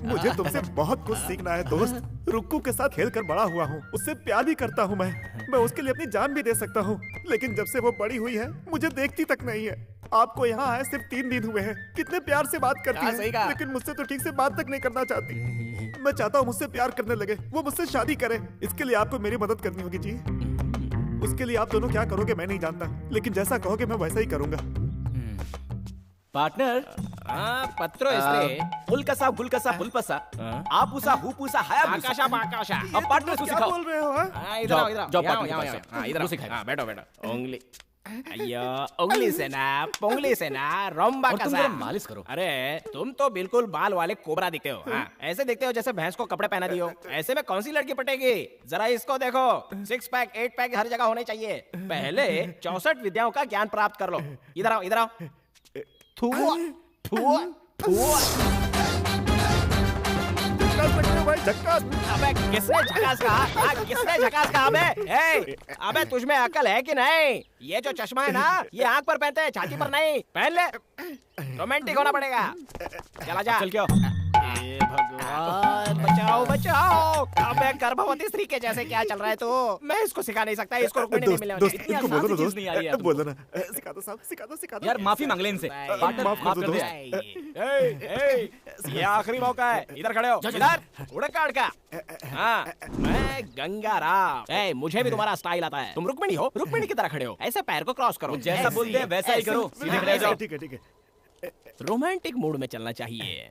मुझे तुमसे बहुत कुछ सीखना है दोस्त। रुक्कू के साथ खेल कर बड़ा हुआ हूँ, उससे प्यार भी करता हूँ मैं उसके लिए अपनी जान भी दे सकता हूँ, लेकिन जब से वो बड़ी हुई है मुझे देखती तक नहीं है। आपको यहाँ आए सिर्फ 3 दिन हुए हैं, कितने प्यार से बात करती है, लेकिन मुझसे तो ठीक से बात तक नहीं करना चाहती। मैं चाहता हूँ मुझसे प्यार करने लगे, वो मुझसे शादी करे। इसके लिए आपको मेरी मदद करनी होगी जी। उसके लिए आप दोनों क्या करोगे मैं नहीं जानता, लेकिन जैसा कहोगे मैं वैसा ही करूंगा। पार्टनर, पत्रो इसलिए पुलकसा गुलकसा पुलपसा, आपूसा हुपूसा आकाशा आकाशा। अब पार्टनर को सिखाओ। बोल रहे हो? इधर आओ, इधर आओ। जाओ यहाँ पार्टनर यहाँ के पास यहाँ इधर वो आओ। सिखाएगा। हाँ बैठो बैठो। उंगली अयो, उंगली से ना, पोंगली से ना, रोम्बा और का तुम सा। जरा मालिश करो। अरे तुम तो बिल्कुल बाल वाले कोबरा दिखते हो। हाँ, ऐसे दिखते हो जैसे भैंस को कपड़े पहना दियो। ऐसे में कौन सी लड़की पटेगी? जरा इसको देखो, 6 पैक 8 पैक हर जगह होने चाहिए। पहले 64 विद्याओं का ज्ञान प्राप्त कर लो। इधर आओ, इधर आओ। थुआ थुआ थुआ। भाई झक्कास। अबे किसने झकास कहा? किसने झकास कहा? अबे तुझमें अकल है कि नहीं? ये जो चश्मा है ना, ये आंख पर पहनते हैं, छाती पर नहीं। पहन ले, रोमांटिक होना पड़ेगा। चला जा। चल क्या? हे भगवान बचाओ। बचाओ बचाओ। अबे गर्भवती स्त्री के जैसे क्या चल रहा है तू? मैं इसको सिखा नहीं सकता, इसको रुकने नहीं मिलने वाली। इनको बोलो ना दोस्त, बोलो ना, सिखा दो साहब, सिखा दो, सिखा दो यार माफी मांग ले इनसे। पार्टनर माफ कर दो दे। ये आखिरी मौका है, इधर खड़े हो। इधर उड़क काट का। हाँ, मैं गंगाराम। मुझे भी तुम्हारा स्टाइल आता है। तुम रुक्मिणी हो, रुक्मिणी की तरह खड़े हो। ऐसे पैर को क्रॉस करो। जैसा बोलते हैं वैसा ही करो, सीधे खड़े जाओ। ठीक है, ठीक है। रोमांटिक मूड में चलना चाहिए।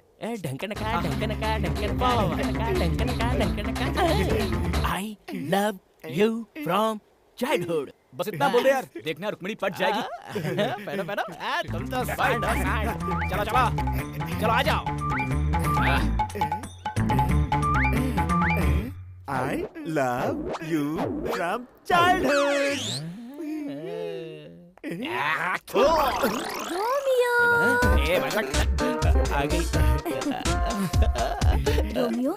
आई लव यू फ्रॉम चाइल्डहुड। बस इतना बोल दे यार, देखना रुक्मिणी पट जाएगी। पहनो पहनो। तुम तो सांड हो, सांड। चलो चलो चलो आ जाओ। I love you from childhood. Romeo आ गई। रोमियो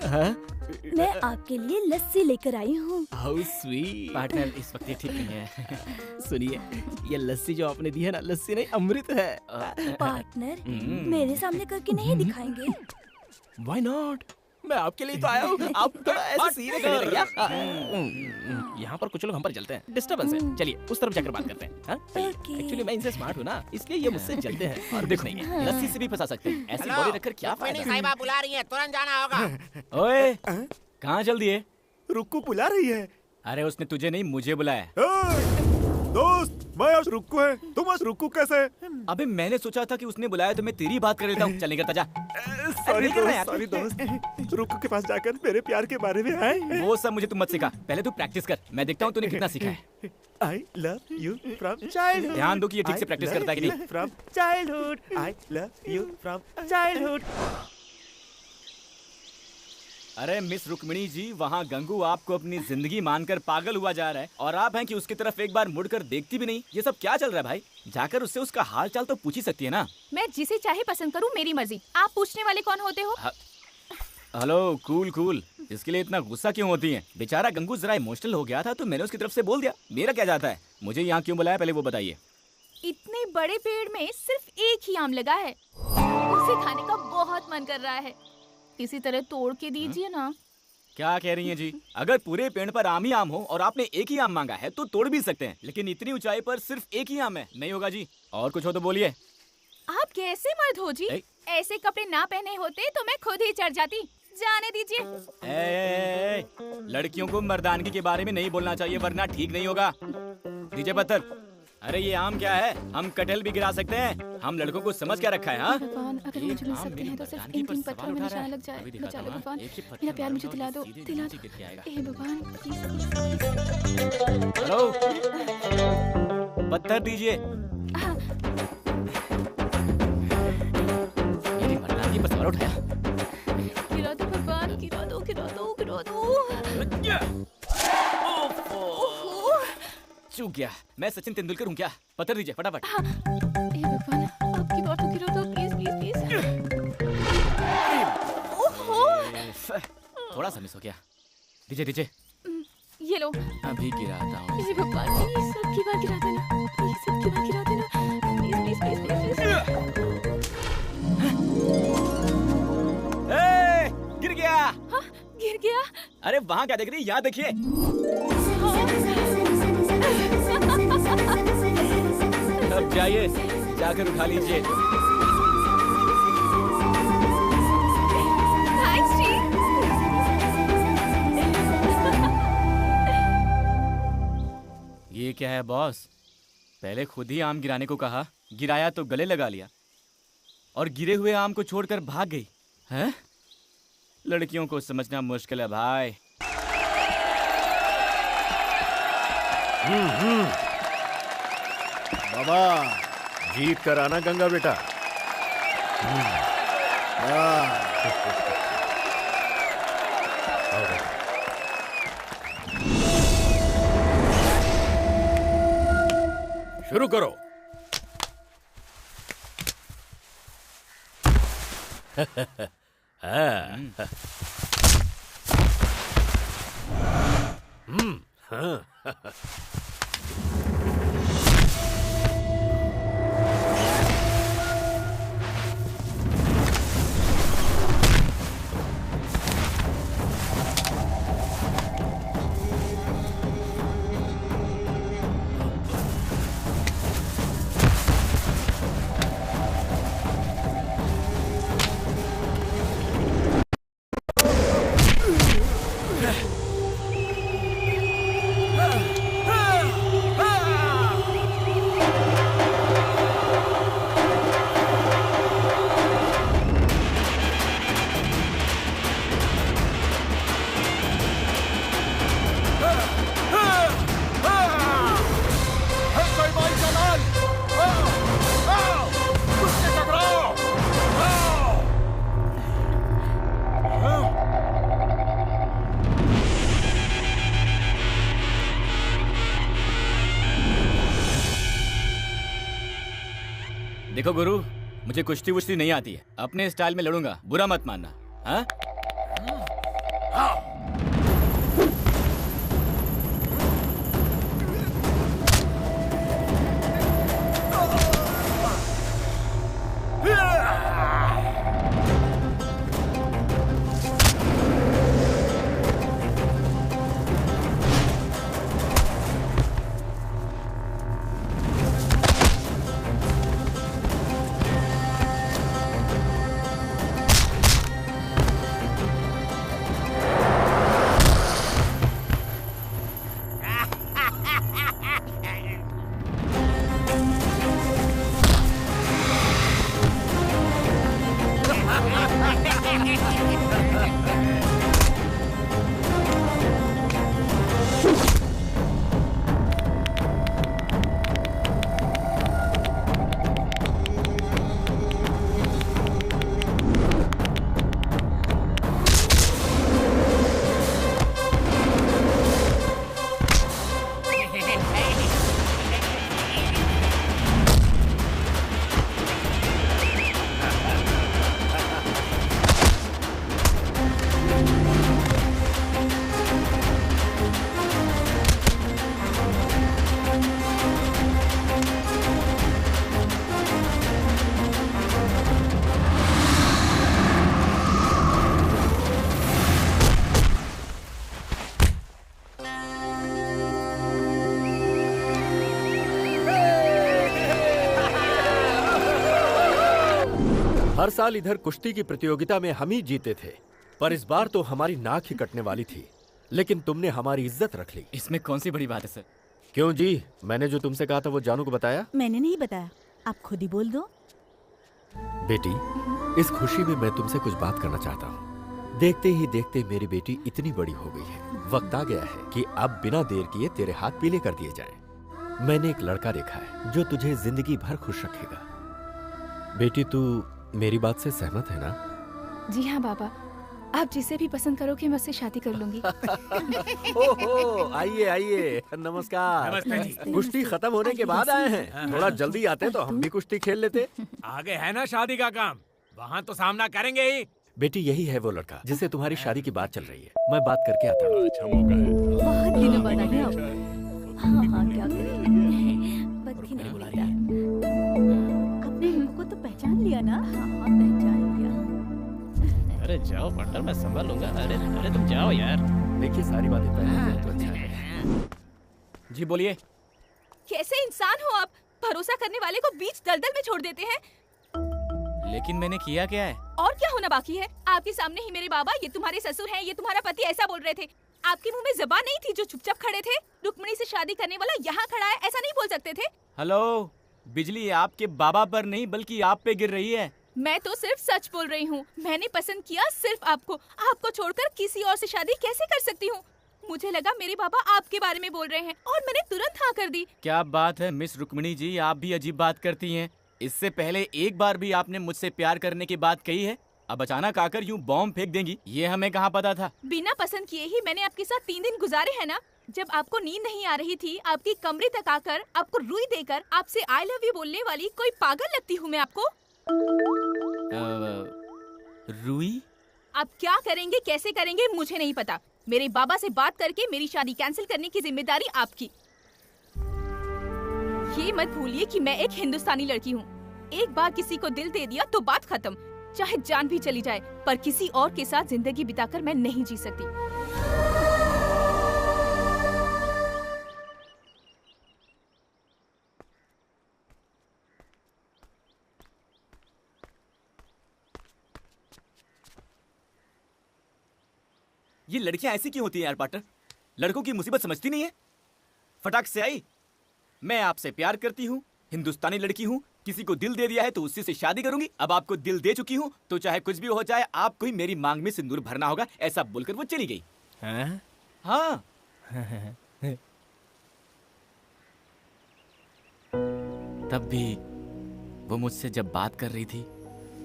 मैं आपके लिए लस्सी लेकर आई हूँ। How sweet। पार्टनर इस वक्त ये ठीक नहीं है। सुनिए, ये लस्सी जो आपने दी है ना, लस्सी नहीं अमृत है। पार्टनर मेरे सामने करके नहीं दिखाएंगे? Why not? मैं आपके लिए तो आया हूँ। आप थोड़ा ऐसे सीधे खड़े रहिए। यहाँ पर कुछ लोग हम पर जलते हैं, डिस्टर्बेंस है। चलिए उस तरफ जाकर बात करते हैं। एक्चुअली मैं इनसे स्मार्ट हूँ ना, इसलिए ये मुझसे जलते हैं और दुख नहीं है। लस्सी से भी फंसा सकते हैं। ऐसी बॉडी रखकर क्या फायदा? साहिबा बुला रही है, तुरंत जाना होगा। ओए कहाँ चल दिए? रुक्कू बुला रही है। अरे उसने तुझे नहीं मुझे बुलाया। दोस्त, मैं आज रुक्कू है, तुम आज रुक्कू कैसे? अबे मैंने सोचा था कि उसने बुलाया तो मैं तेरी बात कर लेता हूँ। चल निकलता जा। सॉरी दोस्त, रुक्कू के पास जाकर मेरे प्यार के बारे में आए। वो सब मुझे तुम मत सिखा, पहले तू प्रैक्टिस कर। मैं देखता हूँ तूने कितना सीखा है। I love you from childhood. ध्यान दो कि ये ठीक से प्रैक्टिस करता है कि नहीं। From childhood. I love you from childhood. अरे मिस रुक्मिणी जी, वहाँ गंगू आपको अपनी जिंदगी मानकर पागल हुआ जा रहा है और आप हैं कि उसकी तरफ एक बार मुड़कर देखती भी नहीं। ये सब क्या चल रहा है भाई? जाकर उससे उसका हाल चाल तो पूछ ही सकती है ना। मैं जिसे चाहे पसंद करूँ, मेरी मर्जी। आप पूछने वाले कौन होते हो? हेलो कूल कूल, इसके लिए इतना गुस्सा क्यों होती है? बेचारा गंगू जरा इमोशनल हो गया था तो मैंने उसकी तरफ से बोल दिया। मेरा क्या जाता है? मुझे यहाँ क्यों बुलाया पहले वो बताइए। इतने बड़े पेड़ में सिर्फ एक ही आम लगा है, उसे खाने का बहुत मन कर रहा है। इसी तरह तोड़ के दीजिए ना। क्या कह रही हैं जी? अगर पूरे पेड़ पर आम ही आम हो और आपने एक ही आम मांगा है तो तोड़ भी सकते हैं, लेकिन इतनी ऊंचाई पर सिर्फ एक ही आम है, नहीं होगा जी। और कुछ हो तो बोलिए। आप कैसे मर्द हो जी? ऐसे कपड़े ना पहने होते तो मैं खुद ही चढ़ जाती। जाने दीजिए। लड़कियों को मर्दानगी के बारे में नहीं बोलना चाहिए वरना ठीक नहीं होगा। दीजिए पत्थर। अरे ये आम क्या है? हम कटहल भी गिरा सकते हैं। हम लड़कों को समझ क्या रखा है? हाँ, भगवान अगर मुझे मिल सकते हैं तो सिर्फ इन 3 पत्थरों में निशाना लग जाए। बचा लो भगवान, मेरा प्यार मुझे दिला दो, दिला दो। हे भगवान प्लीज। हेलो, पत्थर दीजिए। मेरी मर्दानगी पर सवाल उठाया। गिरा दो भगवान, गिरा दो, गिरा दो, गिरा दो। चूक गया। मैं सचिन तेंदुलकर हूँ क्या? पत्थर दीजिए फटाफट। हे भगवान, आपकी बात गिरा दो प्लीज प्लीज प्लीज। ओहो, थोड़ा सा मिस हो गया। दीजिए दीजिए। ये लो। अभी गिराता हूँ। हे भगवान प्लीज सबकी बात गिरा देना, प्लीज सबकी बात गिरा देना, प्लीज प्लीज प्लीज प्लीज। गिर गया। हाँ, गिर गया। अरे वहाँ क्या देख रही है? यहाँ देखिए। अब जाइए, जाकर उठा लीजिए। थैंक्स जी। ये क्या है बॉस? पहले खुद ही आम गिराने को कहा, गिराया तो गले लगा लिया और गिरे हुए आम को छोड़कर भाग गई। हैं? लड़कियों को समझना मुश्किल है भाई। बाबा जीत कर आना गंगा बेटा। शुरू करो। देखो गुरु, मुझे कुश्ती वुश्ती नहीं आती है, अपने स्टाइल में लड़ूंगा, बुरा मत मानना। हाँ? हर साल इधर कुश्ती की प्रतियोगिता में हम ही जीते थे, पर इस बार तो हमारी नाक ही कटने वाली थी, लेकिन तुमने हमारी इज्जत रख ली। इसमें कौन सी बड़ी बात है सर? क्यों जी, मैंने जो तुमसे कहा था वो जानू को बताया? मैंने नहीं बताया, आप खुद ही बोल दो। बेटी, इस खुशी में मैं तुमसे कुछ बात करना चाहता हूँ। देखते ही देखते मेरी बेटी इतनी बड़ी हो गई है, वक्त आ गया है कि अब बिना देर किए तेरे हाथ पीले कर दिए जाएं। मैंने एक लड़का देखा है जो तुझे जिंदगी भर खुश रखेगा। बेटी, तू मेरी बात से सहमत है ना? जी हाँ बाबा, आप जिसे भी पसंद करोगे मैं उससे शादी कर लूंगी। ओहो, आइए आइए, नमस्कार। नमस्ते जी। कुश्ती खत्म होने के बाद आए हैं, थोड़ा जल्दी आते तो हम भी कुश्ती खेल लेते। आगे है ना शादी का काम, वहाँ तो सामना करेंगे ही। बेटी, यही है वो लड़का जिससे तुम्हारी शादी की बात चल रही है। मैं बात करके आता हूँ। अच्छा मौका है। बहुत दिनों बाद आए आप। हाँ हाँ, क्या करें, बत्ती नहीं मिलता। अपने लोगों को तो पहचान लिया ना? हाँ हाँ, पहचान लिया। अरे जाओ पार्टनर, मैं संभाल लूंगा। अरे अरे तुम जाओ यार। देखिए, सारी बातें तय हो जाए तो अच्छा है। जी बोलिए। कैसे इंसान हो आप, भरोसा करने वाले को बीच दलदल में छोड़ देते हैं। लेकिन मैंने किया क्या है? और क्या होना बाकी है? आपके सामने ही मेरे बाबा, ये तुम्हारे ससुर हैं, ये तुम्हारा पति, ऐसा बोल रहे थे। आपके मुंह में ज़बान नहीं थी जो चुपचाप खड़े थे? रुक्मिणी से शादी करने वाला यहाँ खड़ा है, ऐसा नहीं बोल सकते थे? हेलो, बिजली आपके बाबा पर नहीं बल्कि आप पे गिर रही है। मैं तो सिर्फ सच बोल रही हूँ। मैंने पसंद किया सिर्फ आपको। आपको छोड़कर किसी और से शादी कैसे कर सकती हूँ? मुझे लगा मेरे बाबा आपके बारे में बोल रहे हैं और मैंने तुरंत हाँ कर दी। क्या बात है मिस रुक्मिणी जी, आप भी अजीब बात करती हैं। इससे पहले एक बार भी आपने मुझसे प्यार करने की बात कही है, अब अचानक आकर यूं बॉम्ब फेंक देंगी, ये हमें कहाँ पता था। बिना पसंद किए ही मैंने आपके साथ 3 दिन गुजारे हैं ना। जब आपको नींद नहीं आ रही थी, आपकी कमरे तक आकर आपको रुई देकर आपसे आई लव यू बोलने वाली कोई पागल लगती हूँ मैं आपको? रुई? आप क्या करेंगे, कैसे करेंगे, मुझे नहीं पता। मेरे बाबा से बात करके मेरी शादी कैंसिल करने की जिम्मेदारी आपकी। ये मत भूलिए कि मैं एक हिंदुस्तानी लड़की हूँ। एक बार किसी को दिल दे दिया तो बात खत्म, चाहे जान भी चली जाए, पर किसी और के साथ जिंदगी बिताकर मैं नहीं जी सकती। ये लड़कियां ऐसी क्यों होती हैं यार पार्टनर? लड़कों की मुसीबत समझती नहीं है। फटाक से आई, मैं आपसे प्यार करती हूँ, हिंदुस्तानी लड़की हूँ, किसी को दिल दे दिया है तो उसी से शादी करूंगी। अब आपको दिल दे चुकी हूँ तो चाहे कुछ भी हो जाए, आपको ही मेरी मांग में सिंदूर भरना होगा, ऐसा बोलकर वो चली गई। हाँ। तब भी वो मुझसे जब बात कर रही थी,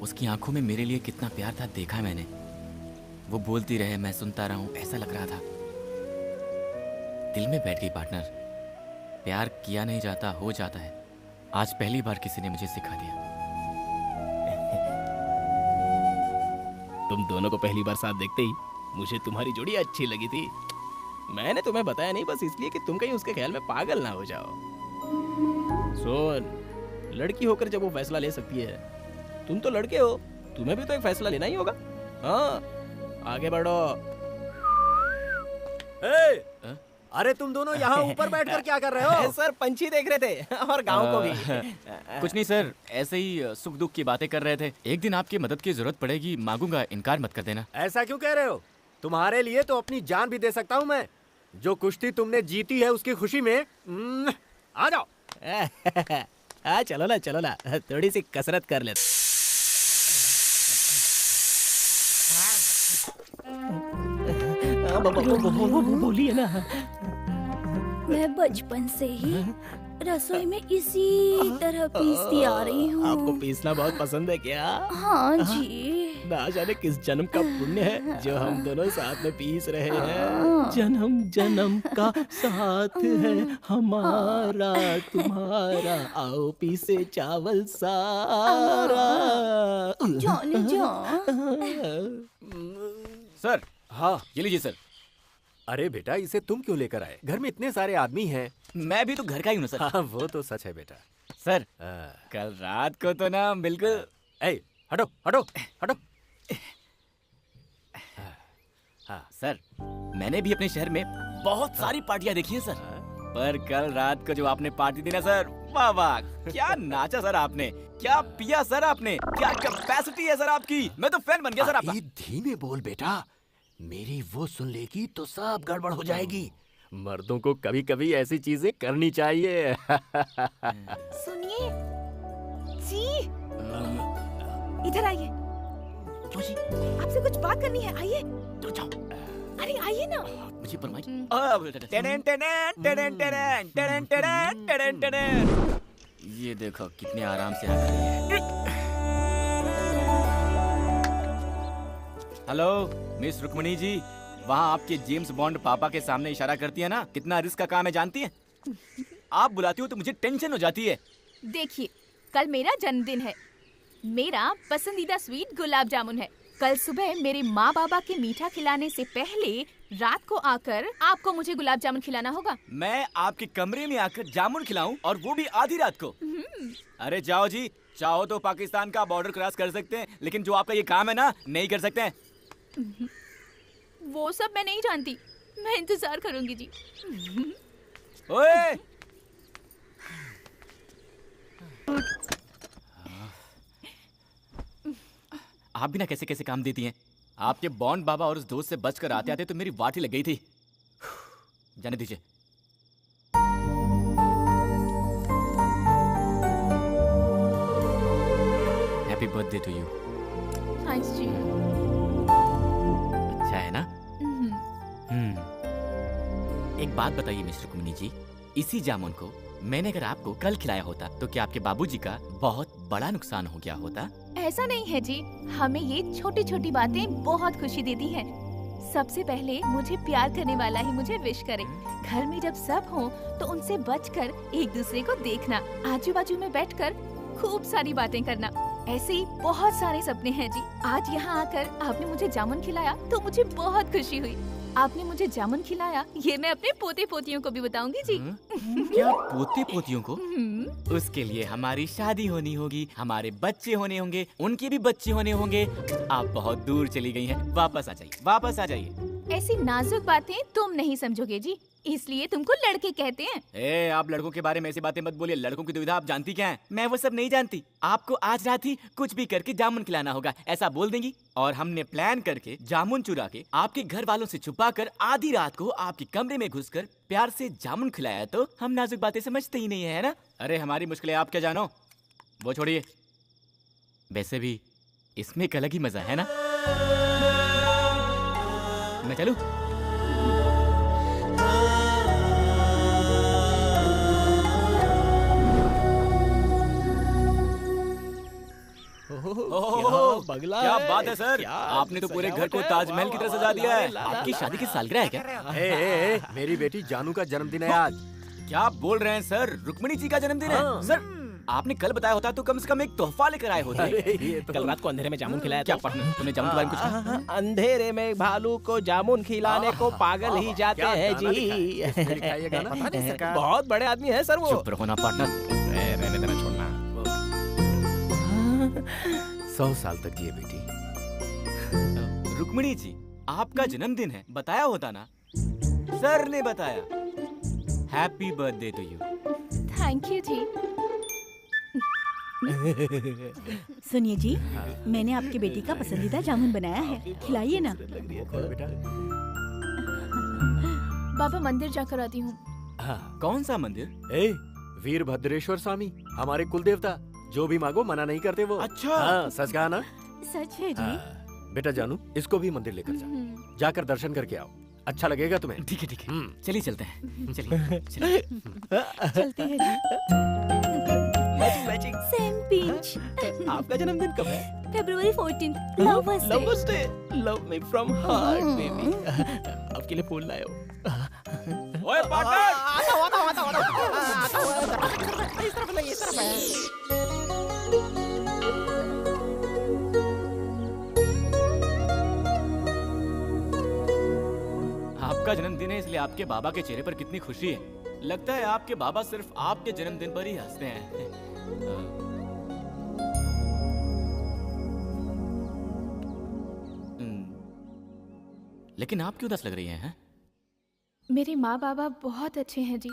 उसकी आंखों में मेरे लिए कितना प्यार था देखा मैंने। वो बोलती रहे, मैं सुनता रहूं, ऐसा लग रहा था। दिल में बैठ गई पार्टनर। प्यार किया नहीं जाता, हो जाता है। आज पहली बार किसी ने मुझे सिखा दिया। तुम दोनों को पहली बार साथ देखते ही मुझे तुम्हारी जोड़ी अच्छी लगी थी। मैंने तुम्हें बताया नहीं बस इसलिए कि तुम कहीं उसके ख्याल में पागल ना हो जाओ। सुन, लड़की होकर जब वो फैसला ले सकती है, तुम तो लड़के हो, तुम्हें भी तो एक फैसला लेना ही होगा। हाँ, आगे बढ़ो। अरे तुम दोनों यहाँ ऊपर बैठकर क्या कर रहे हो? सर पंछी देख रहे थे और गांव को भी। कुछ नहीं सर, ऐसे ही सुख दुख की बातें कर रहे थे। एक दिन आपकी मदद की जरूरत पड़ेगी, मांगूंगा, इनकार मत कर देना। ऐसा क्यों कह रहे हो? तुम्हारे लिए तो अपनी जान भी दे सकता हूँ मैं। जो कुश्ती तुमने जीती है उसकी खुशी में आ जाओ। चलो ना थोड़ी सी कसरत कर ले। बोलिए ना। मैं बचपन से ही रसोई में इसी तरह पीसती आ रही हूँ। आपको पीसना बहुत पसंद है क्या? हाँ जी। ना जाने किस जन्म का पुण्य है जो हम दोनों साथ में पीस रहे हैं। जन्म जन्म का साथ है हमारा तुम्हारा, आओ पीसे चावल सारा। जाने जा। सर, हाँ ये लीजिए सर। अरे बेटा, इसे तुम क्यों लेकर आए? घर में इतने सारे आदमी हैं। मैं भी तो घर का ही हूँ सर। हाँ, वो तो सच है बेटा। सर, कल रात को तो ना बिल्कुल। हटो हटो हटो। हाँ सर, मैंने भी अपने शहर में बहुत सारी पार्टियां देखी हैं सर, पर कल रात को जो आपने पार्टी दी ना सर, वाह वाह, क्या नाचा सर आपने, क्या पिया सर आपने, क्या कैपेसिटी है सर आपकी। मैं तो फैन बन गया सर आपका। धीमे बोल बेटा, मेरी वो सुन लेगी तो सब गड़बड़ हो जाएगी। मर्दों को कभी कभी ऐसी चीजें करनी चाहिए। सुनिए जी, इधर आइए। क्यों जी? आपसे कुछ बात करनी है, आइए। तो जाओ। अरे आइए ना। मुझे परमाई। ये देखो कितने आराम से आ रही है। हेलो मिस रुक्मणी जी, वहाँ आपके जेम्स बॉन्ड पापा के सामने इशारा करती है ना, कितना रिस्क का काम है जानती है? आप बुलाती हो तो मुझे टेंशन हो जाती है। देखिए, कल मेरा जन्मदिन है। मेरा पसंदीदा स्वीट गुलाब जामुन है। कल सुबह मेरे माँ बाबा के मीठा खिलाने से पहले रात को आकर आपको मुझे गुलाब जामुन खिलाना होगा। मैं आपके कमरे में आकर जामुन खिलाऊं, और वो भी आधी रात को? अरे जाओ जी, चाहो तो पाकिस्तान का बॉर्डर क्रॉस कर सकते हैं, लेकिन जो आपका ये काम है ना, नहीं कर सकते हैं। वो सब मैं नहीं जानती, मैं इंतजार करूंगी जी। ओए! आप भी ना कैसे कैसे काम देती हैं। आपके बॉन्ड बाबा और उस दोस्त से बचकर आते आते तो मेरी वाटी लग गई थी। जाने दीजिए। Happy birthday to you. Thanks जी। अच्छा है ना? एक बात बताइए मिस्टर कुमनी जी, इसी जामुन को मैंने अगर आपको कल खिलाया होता तो क्या आपके बाबूजी का बहुत बड़ा नुकसान हो गया होता? ऐसा नहीं है जी, हमें ये छोटी छोटी बातें बहुत खुशी देती हैं। सबसे पहले मुझे प्यार करने वाला ही मुझे विश करे। घर में जब सब हो तो उनसे बचकर एक दूसरे को देखना, आजू बाजू में बैठकर खूब सारी बातें करना, ऐसे ही बहुत सारे सपने हैं जी। आज यहाँ आकर आपने मुझे जामुन खिलाया तो मुझे बहुत खुशी हुई। आपने मुझे जामुन खिलाया, ये मैं अपने पोते पोतियों को भी बताऊंगी जी। क्या पोते पोतियों को? उसके लिए हमारी शादी होनी होगी, हमारे बच्चे होने होंगे, उनके भी बच्चे होने होंगे। आप बहुत दूर चली गई हैं, वापस आ जाइए, वापस आ जाइए। ऐसी नाजुक बातें तुम नहीं समझोगे जी, इसलिए तुमको लड़के कहते हैं। आप लड़कों के बारे में ऐसी बातें मत बोलिए। लड़कों की दुविधा आप जानती क्या है? मैं वो सब नहीं जानती। आपको आज रात ही कुछ भी करके जामुन खिलाना होगा, ऐसा बोल देंगी, और हमने प्लान करके जामुन चुरा के आपके घर वालों से छुपा कर आधी रात को आपके कमरे में घुसकर प्यार से जामुन खिलाया तो हम नाजुक बातें समझते ही नहीं है ना? अरे हमारी मुश्किलें आप क्या जानो, वो छोड़िए। वैसे भी इसमें एक अलग ही मजा है ना। मैं चलूं? बगला क्या है। बात है सर, क्या आपने तो पूरे घर को सजावट है। ताजमहल की तरह सजा दिया है। आपकी शादी की सालगिरह है क्या? मेरी बेटी जानू का जन्मदिन है आज। क्या बोल रहे हैं सर? रुक्मिणी जी का जन्मदिन है? सर आपने कल बताया होता तो कम से कम एक तोहफा लेकर आए होते। कल रात को अंधेरे में जामुन खिलाया क्या था। तुमने जामुन के बारे में कुछ कहा? अंधेरे में भालू को जामुन खिलाने को पागल ही जाते हैं जी। बहुत बड़े आदमी है सर वो। चुप रहो ना पार्टनर। रहने देना, छोड़ना। 100 साल तक जिए बेटी। रुक्मिणी जी, आपका जन्मदिन है, बताया होता ना। सर ने बताया। Happy birthday to you. Thank you जी। सुनिए जी, मैंने आपकी बेटी का पसंदीदा जामुन बनाया है, खिलाइए ना। बाबा मंदिर जाकर आती हूँ। कौन सा मंदिर? वीरभद्रेश्वर स्वामी, हमारे कुल देवता। जो भी मांगो मना नहीं करते वो। अच्छा। हाँ, सच कहा ना? सच है जी। बेटा जानू, इसको भी मंदिर लेकर जा। जाकर दर्शन करके आओ, अच्छा लगेगा तुम्हें। ठीक है ठीक है, चलिए चलते हैं। चलिए चलते हैं जी। Same pinch. आपका जन्मदिन कब है? February 14th, Lovers Day। Love me from heart baby. आपके लिए फूल लाया हूँ। ओए पार्टनर! इस तरफ नहीं, इस तरफ है। आपका जन्मदिन है इसलिए आपके बाबा के चेहरे पर कितनी खुशी है। लगता है आपके बाबा सिर्फ आपके जन्मदिन पर ही हंसते हैं। लेकिन आप क्यों उदास लग रही हैं? मेरे माँ बाबा बहुत अच्छे हैं जी।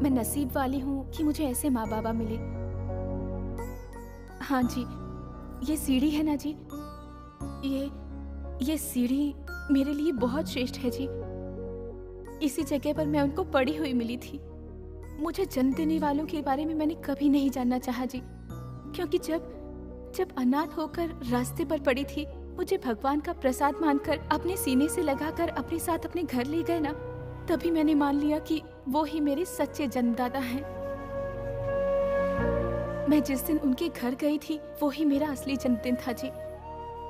मैं नसीब वाली हूँ कि मुझे ऐसे माँ बाबा मिले। हाँ जी, ये सीढ़ी है ना जी, ये सीढ़ी मेरे लिए बहुत श्रेष्ठ है जी। इसी जगह पर मैं उनको पड़ी हुई मिली थी। मुझे जन्म देने वालों के बारे में मैंने कभी नहीं जानना चाहा जी, क्योंकि जब अनाथ होकर रास्ते पर पड़ी थी, मुझे भगवान का प्रसाद मानकर अपने सीने से लगाकर अपने साथ अपने घर ले गए ना, तभी मैंने मान लिया कि वो ही मेरे सच्चे जन्मदाता हैं। मैं जिस दिन उनके घर गई थी, वो ही मेरा असली जन्मदिन था जी।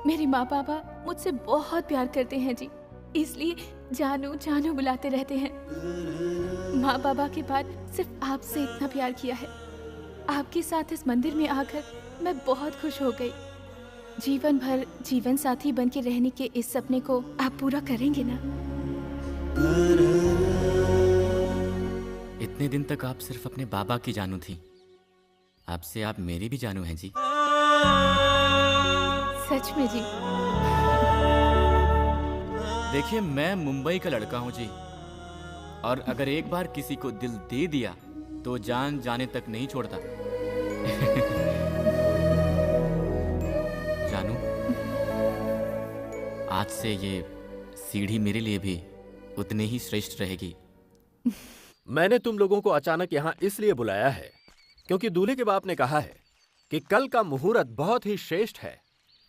मेरे माँ बाबा मुझसे बहुत प्यार करते हैं जी, इसलिए जानू जानू बुलाते रहते हैं। माँ बाबा के बाद सिर्फ आपसे इतना प्यार किया है। आपके साथ इस मंदिर में आकर मैं बहुत खुश हो गई। जीवन भर जीवन साथी बन के रहने के इस सपने को आप पूरा करेंगे ना? इतने दिन तक आप सिर्फ अपने बाबा की जानू थी, अब से आप मेरी भी जानू हैं जी। सच में जी? देखिए, मैं मुंबई का लड़का हूँ जी, और अगर एक बार किसी को दिल दे दिया तो जान जाने तक नहीं छोड़ता। जानू, आज से ये सीढ़ी मेरे लिए भी उतने ही श्रेष्ठ रहेगी। मैंने तुम लोगों को अचानक यहाँ इसलिए बुलाया है क्योंकि दूल्हे के बाप ने कहा है कि कल का मुहूर्त बहुत ही श्रेष्ठ है,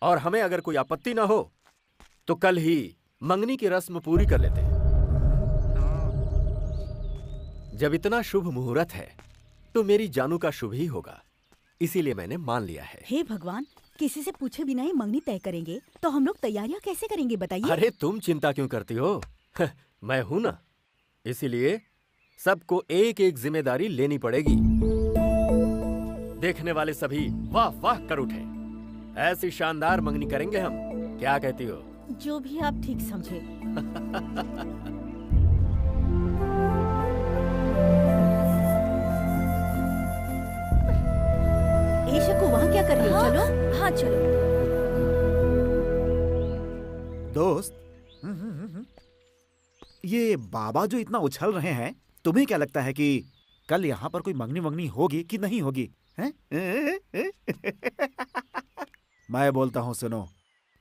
और हमें अगर कोई आपत्ति ना हो तो कल ही मंगनी की रस्म पूरी कर लेते। जब इतना शुभ मुहूर्त है तो मेरी जानू का शुभ ही होगा, इसीलिए मैंने मान लिया है। हे भगवान, किसी से पूछे बिना ही मंगनी तय करेंगे तो हम लोग तैयारियां कैसे करेंगे बताइए? अरे तुम चिंता क्यों करती हो? मैं हूं ना, इसीलिए सबको एक एक जिम्मेदारी लेनी पड़ेगी। देखने वाले सभी वाह वाह कर उठे। ऐसी शानदार मंगनी करेंगे हम, क्या कहती हो? जो भी आप ठीक समझे। ईशा को वहाँ क्या कर रही हो? चलो। हाँ चलो। दोस्त, ये बाबा जो इतना उछल रहे हैं, तुम्हें क्या लगता है कि कल यहाँ पर कोई मंगनी वंगनी होगी कि नहीं होगी? हैं? मैं बोलता हूँ, सुनो,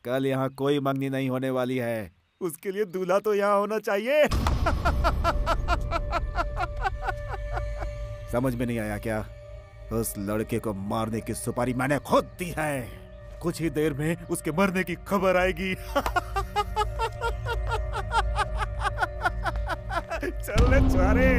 कल यहाँ कोई मंगनी नहीं होने वाली है। उसके लिए दूल्हा तो यहाँ होना चाहिए। समझ में नहीं आया क्या? उस लड़के को मारने की सुपारी मैंने खुद दी है। कुछ ही देर में उसके मरने की खबर आएगी। चल छुआरे।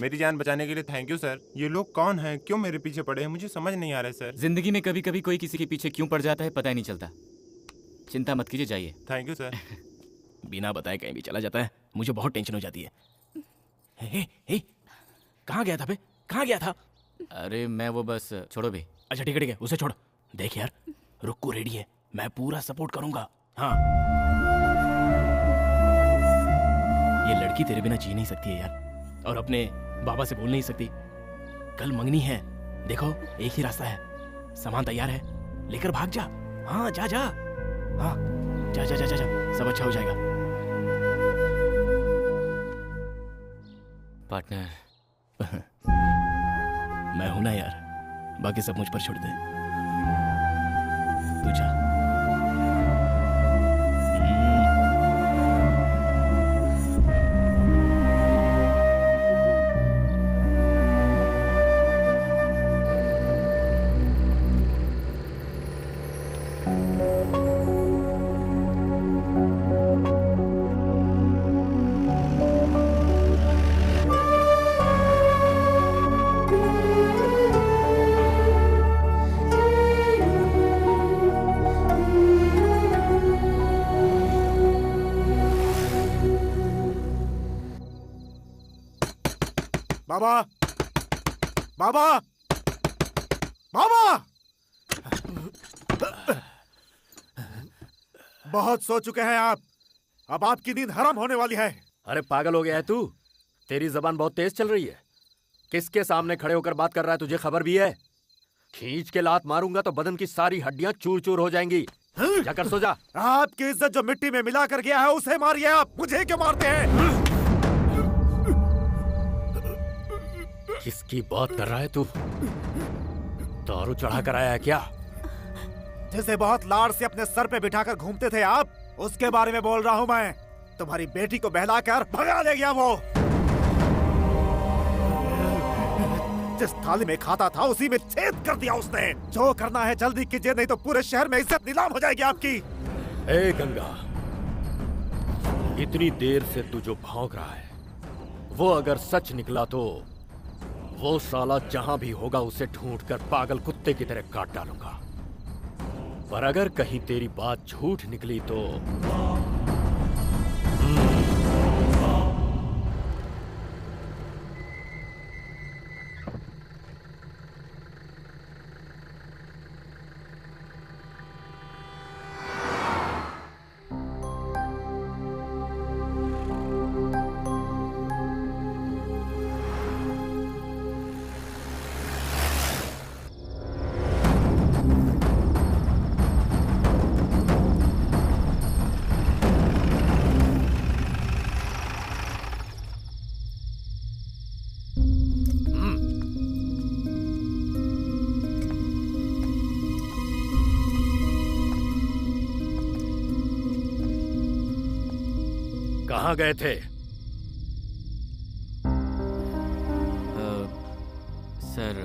मेरी जान बचाने के लिए थैंक यू सर। ये लोग कौन हैं, क्यों मेरे पीछे पड़े हैं, मुझे समझ नहीं आ रहा है सर। जिंदगी में कभी कभी कोई किसी के पीछे क्यों पड़ जाता है पता ही नहीं चलता। चिंता मत कीजिए, जाइए। Thank you sir. बिना बताए कहीं भी चला जाता है, मुझे बहुत टेंशन हो जाती है। हे, कहाँ गया था बे? कहाँ गया था? अरे मैं वो बस छोड़ो भी। अच्छा ठीक है, उसे छोड़। देख यार, रुक्कू रेडी है, मैं पूरा सपोर्ट करूंगा। हाँ, ये लड़की तेरे बिना जी नहीं सकती है यार, और अपने बाबा से बोल नहीं सकती। कल मंगनी है, देखो एक ही रास्ता है। सामान तैयार है, लेकर भाग जा। हाँ जा जा, हाँ जा जा जा जा, जा। सब अच्छा हो जाएगा। पार्टनर मैं हूं ना यार, बाकी सब मुझ पर छोड़ दे। तू जा। बाबा, बाबा, बाबा! बहुत सो चुके हैं आप, अब आपकी नींद हराम होने वाली है। अरे पागल हो गया है तू? तेरी जबान बहुत तेज चल रही है। किसके सामने खड़े होकर बात कर रहा है, तुझे खबर भी है? खींच के लात मारूंगा तो बदन की सारी हड्डियां चूर चूर हो जाएंगी। जाकर सो जा। आपकी इज्जत जो मिट्टी में मिला कर गया है उसे मारिए आप, मुझे क्यों मारते हैं? किसकी बात कर रहा है तू? दारू चढ़ा कर आया है क्या? जिसे बहुत लाड़ से अपने सर पे बिठाकर घूमते थे आप, उसके बारे में बोल रहा हूँ मैं। तुम्हारी बेटी को बहलाकर भगा ले गया वो। जिस थाली में खाता था उसी में छेद कर दिया उसने। जो करना है जल्दी कीजिए, नहीं तो पूरे शहर में इज्जत नीलाम हो जाएगी आपकी। ए गंगा, इतनी देर से तू जो भौंक रहा है वो अगर सच निकला तो वो साला जहां भी होगा उसे ढूंढकर पागल कुत्ते की तरह काट डालूंगा। पर अगर कहीं तेरी बात झूठ निकली तो कहाँ गए थे? सर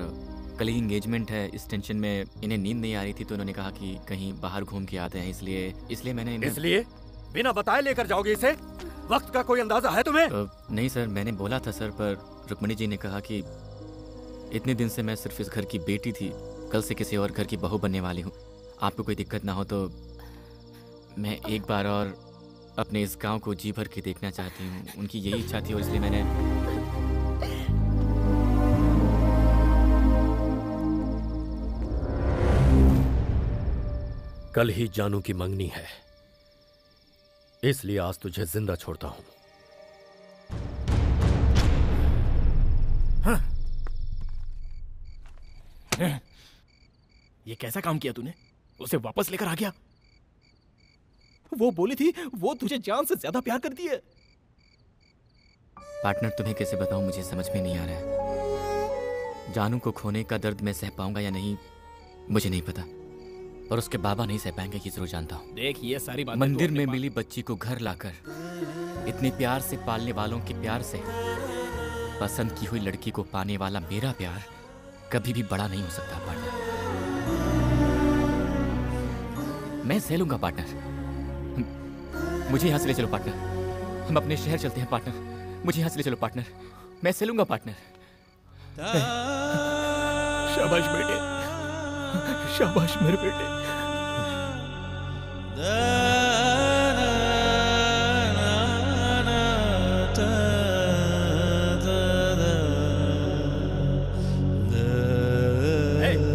कल ही एंगेजमेंट है, इस टेंशन में इन्हें नींद नहीं आ रही थी तो उन्होंने कहा कि कहीं बाहर घूम के आते हैं, इसलिए मैंने इसलिए बिना बताए लेकर जाओगे इसे? वक्त का कोई अंदाजा है तुम्हें? नहीं सर, मैंने बोला था सर, पर रुक्मणी जी ने कहा कि इतने दिन से मैं सिर्फ इस घर की बेटी थी, कल से किसी और घर की बहू बनने वाली हूँ। आपको कोई दिक्कत ना हो तो मैं एक बार और अपने इस गांव को जी भर के देखना चाहती हूँ। उनकी यही इच्छा थी और इसलिए मैंने कल ही जानू की मंगनी है, इसलिए आज तुझे जिंदा छोड़ता हूं। हाँ। ये कैसा काम किया तूने? उसे वापस लेकर आ गया। वो बोली थी वो तुझे जान से ज्यादा प्यार करती है। पार्टनर तुम्हें कैसे बताऊं, मुझे समझ में नहीं आ रहा है। जानू को खोने का दर्द मैं सह पाऊंगा या नहीं मुझे नहीं पता, पर उसके बाबा नहीं सह पाएंगे ये जरूर जानता हूँ। देख ये सारी बातें मंदिर में मिली बच्ची को घर लाकर इतने प्यार से पालने वालों के प्यार से पसंद की हुई लड़की को पाने वाला मेरा प्यार कभी भी बड़ा नहीं हो सकता पार्टनर। मैं सह लूंगा पार्टनर। मुझे यहाँ से ले चलो पार्टनर, हम अपने शहर चलते हैं पार्टनर। मुझे यहाँ से ले चलो पार्टनर। मैं चलूंगा पार्टनर। शाबाश बेटे, शाबाश मेरे बेटे।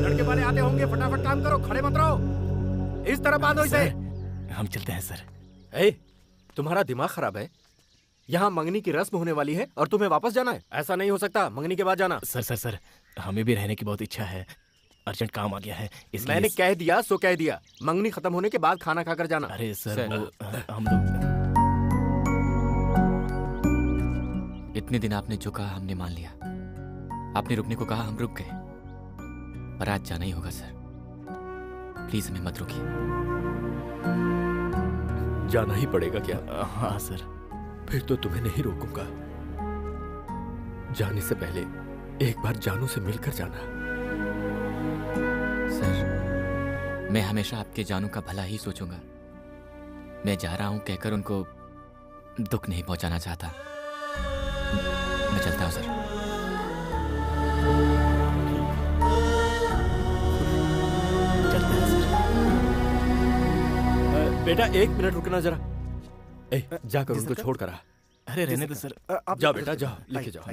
लड़के वाले आते होंगे, फटाफट काम करो, खड़े मत रहो। इस तरह बांधो इसे। हम चलते हैं सर। ए, तुम्हारा दिमाग खराब है? यहाँ मंगनी की रस्म होने वाली है और तुम्हें वापस जाना है? ऐसा नहीं हो सकता, मंगनी के बाद जाना। सर हमें भी रहने की बहुत इच्छा है, अर्जेंट काम आ गया है इसलिए। मैंने कह दिया सो कह दिया, मंगनी खत्म होने के बाद खाना खाकर जाना। अरे सर वो हम लोग इतने दिन आपने जो कहा हमने मान लिया। आपने रुकने को कहा, हम रुक गए, पर आज जाना ही होगा सर। प्लीज हमें मत रोकिए। जाना ही पड़ेगा क्या? हाँ सर। फिर तो तुम्हें नहीं रोकूंगा। जाने से पहले एक बार जानू से मिलकर जाना। सर मैं हमेशा आपके जानू का भला ही सोचूंगा। मैं जा रहा हूं कहकर उनको दुख नहीं पहुंचाना चाहता। मैं चलता हूं सर। चलते हैं सर। बेटा 1 मिनट रुकना जरा। जाकर उनको छोड़ कर आ। अरे रहने दो सर। जाओ बेटा जाओ, लेके जाओ।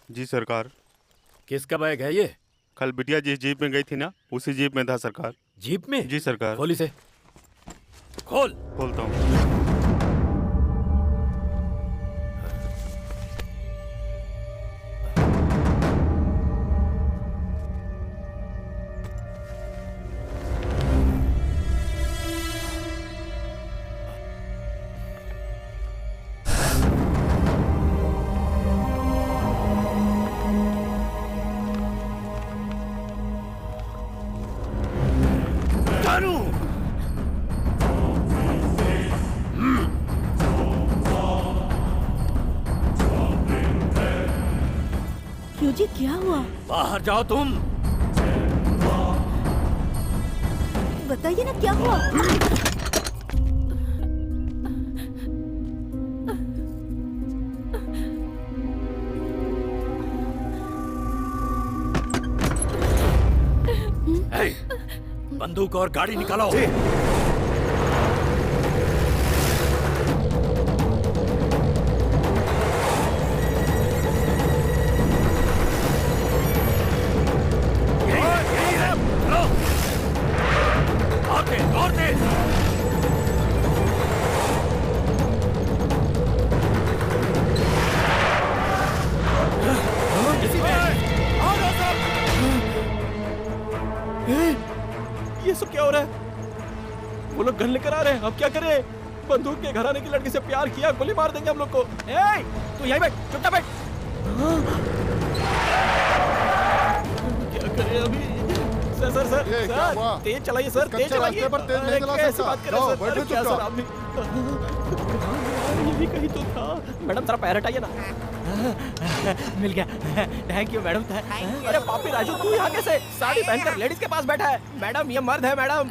जी सरकार। किसका बैग है ये? कल बिटिया जिस जीप में गई थी ना, उसी जीप में था सरकार। जीप में? जी सरकार। खोल इसे। खोल। खोलता हूँ। जी क्या हुआ? बाहर जाओ तुम। बताइए ना क्या हुआ? बंदूक और गाड़ी निकालो। ये सब क्या हो रहा है? वो लोग गन लेकर आ रहे हैं, अब क्या करें? बंदूक के घराने की लड़की से प्यार किया, गोली मार देंगे हम लोग को। तू यहीं बैठ, चुपचाप बैठ। क्या करें अभी? सर तेज चलाइए सर, तेज चलाइए। कैसे बात कर रहे हैं सर? क्या सर आप भी? यही कहीं तो था। मैडम जरा पैर हटाइए ना। मिल गया। Thank you madam. अरे पापी राजू तू यहाँ कैसे? साड़ी पहनकर लेडीज के पास बैठा है। मैडम ये मर्द है मैडम।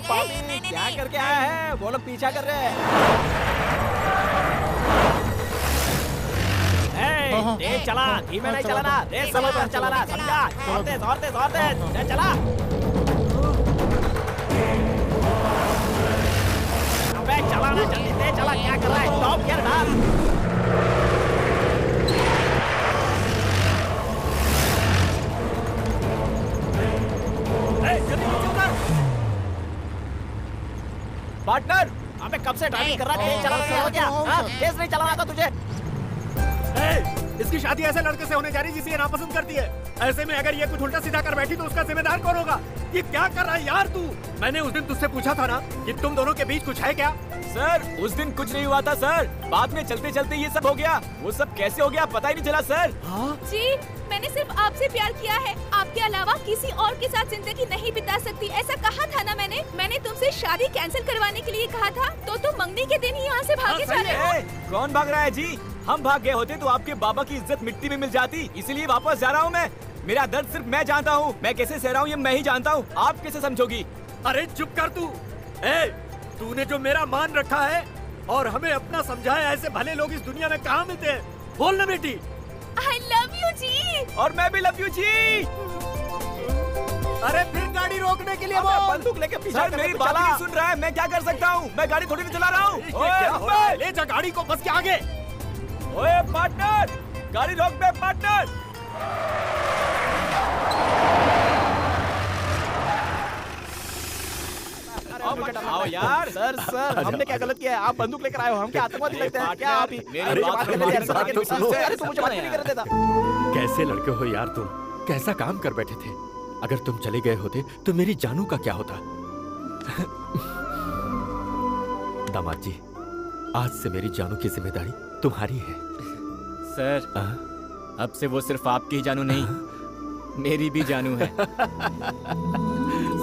पापी क्या करके आया है? वो लोग पीछा कर रहे हैं। तेज चला, धीमे नहीं चलाना, रेस समझ कर चलाना, समझा? जोर दे चला। अबे चला ना, जल्दी तेज चला, क्या कर रहा है? टॉप गियर डाल। पार्टनर, अबे कब से ड्राइविंग कर रहा है? तेज चला क्या? तेज नहीं चलाना था तुझे? इसकी शादी ऐसे लड़के से होने जा रही जिसे ये नापसंद करती है। ऐसे में अगर ये कुछ उल्टा सीधा कर बैठी तो उसका जिम्मेदार कौन होगा? ये क्या कर रहा है यार तू? मैंने उस दिन तुझसे पूछा था ना कि तुम दोनों के बीच कुछ है क्या? सर उस दिन कुछ नहीं हुआ था सर, बाद में चलते चलते ये सब हो गया। वो सब कैसे हो गया पता ही नहीं चला सर। जी मैंने सिर्फ आपसे प्यार किया है, आपके अलावा किसी और के साथ जिंदगी नहीं बिता सकती, ऐसा कहा था ना मैंने तुमसे शादी कैंसिल करवाने के लिए कहा था, तो तुम मंगनी के दिन ही यहाँ से भागे जा रहे हो। कौन भाग रहा है जी? हम भाग गए होते तो आपके बाबा की इज्जत मिट्टी में मिल जाती, इसीलिए वापस जा रहा हूँ मैं। मेरा दर्द सिर्फ मैं जानता हूँ, मैं कैसे सह रहा हूँ ये मैं ही जानता हूँ, आप कैसे समझोगी? अरे चुप कर तू। तूने जो मेरा मान रखा है और हमें अपना समझा है, ऐसे भले लोग इस दुनिया में कहाँ मिलते हैं? बोल ना बेटी। I love you जी। और मैं भी लव यू जी। अरे फिर गाड़ी रोकने के लिए बोल। बंदूक लेके पीछे मेरी बात नहीं सुन रहा है, मैं क्या कर सकता हूँ? मैं गाड़ी थोड़ी नहीं चला रहा हूँ। ले जा गाड़ी को बस के आगे। ओए पार्टनर, गाड़ी रोक बे पार्टनर। आओ यार। सर हमने क्या गलत किया है? आप बंदूक लेकर आए हो, हम क्या आतंकवादी लगते हैं क्या? आप ही अरे बात तो सुनो। अरे तुम मुझे बात नहीं कर देता। कैसे लड़के हो यार तुम, कैसा काम कर बैठे थे? अगर तुम चले गए होते तो मेरी जानू का क्या होता? दामाद जी, आज से मेरी जानू की जिम्मेदारी तुम्हारी है। सर अब से वो सिर्फ आपकी ही जानू नहीं, मेरी भी जानू है।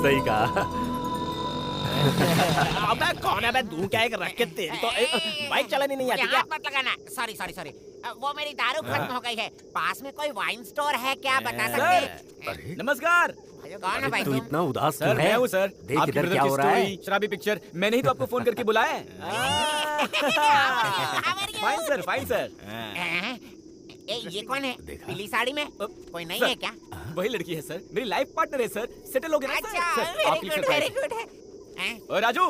सही कहा। अबे कौन है? दूं क्या एक रख के तेरी तो बाइक चलानी नहीं आती क्या? मत लगाना। सॉरी वो मेरी दारू खत्म हो गई है। पास में कोई वाइन स्टोर है क्या, बता सकते? नमस्कार। कौन है भाई? तू इतना उदास सर मैं हूँ सर। देख इधर क्या हो रहा है? शराबी पिक्चर मैंने ही तो आपको फोन करके बुलाया है। Fine sir. ये कौन है पीली साड़ी में? कोई नहीं है क्या? वही लड़की है सर, मेरी लाइफ पार्टनर है सर। सेटल हो गया अच्छा, वेरी गुड है। ओए राजू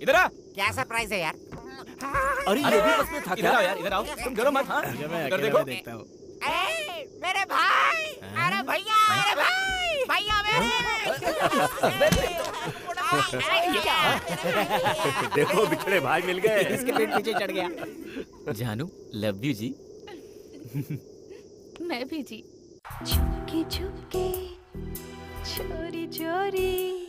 इधर आ। क्या सरप्राइज है यार? अरे ये भी बस में था इधर आओ यार, इधर आओ। तुम डरो मत। हाँ इधर देखो। देखता हूँ। मेरे भाई, अरे भैया, मेरे भाई, भैया देखो बिछड़े भाई मिल गए। इसके पेट पीछे चढ़ गया। जानू लव यू जी। मैं भी जी। छुपके छुपके चोरी चोरी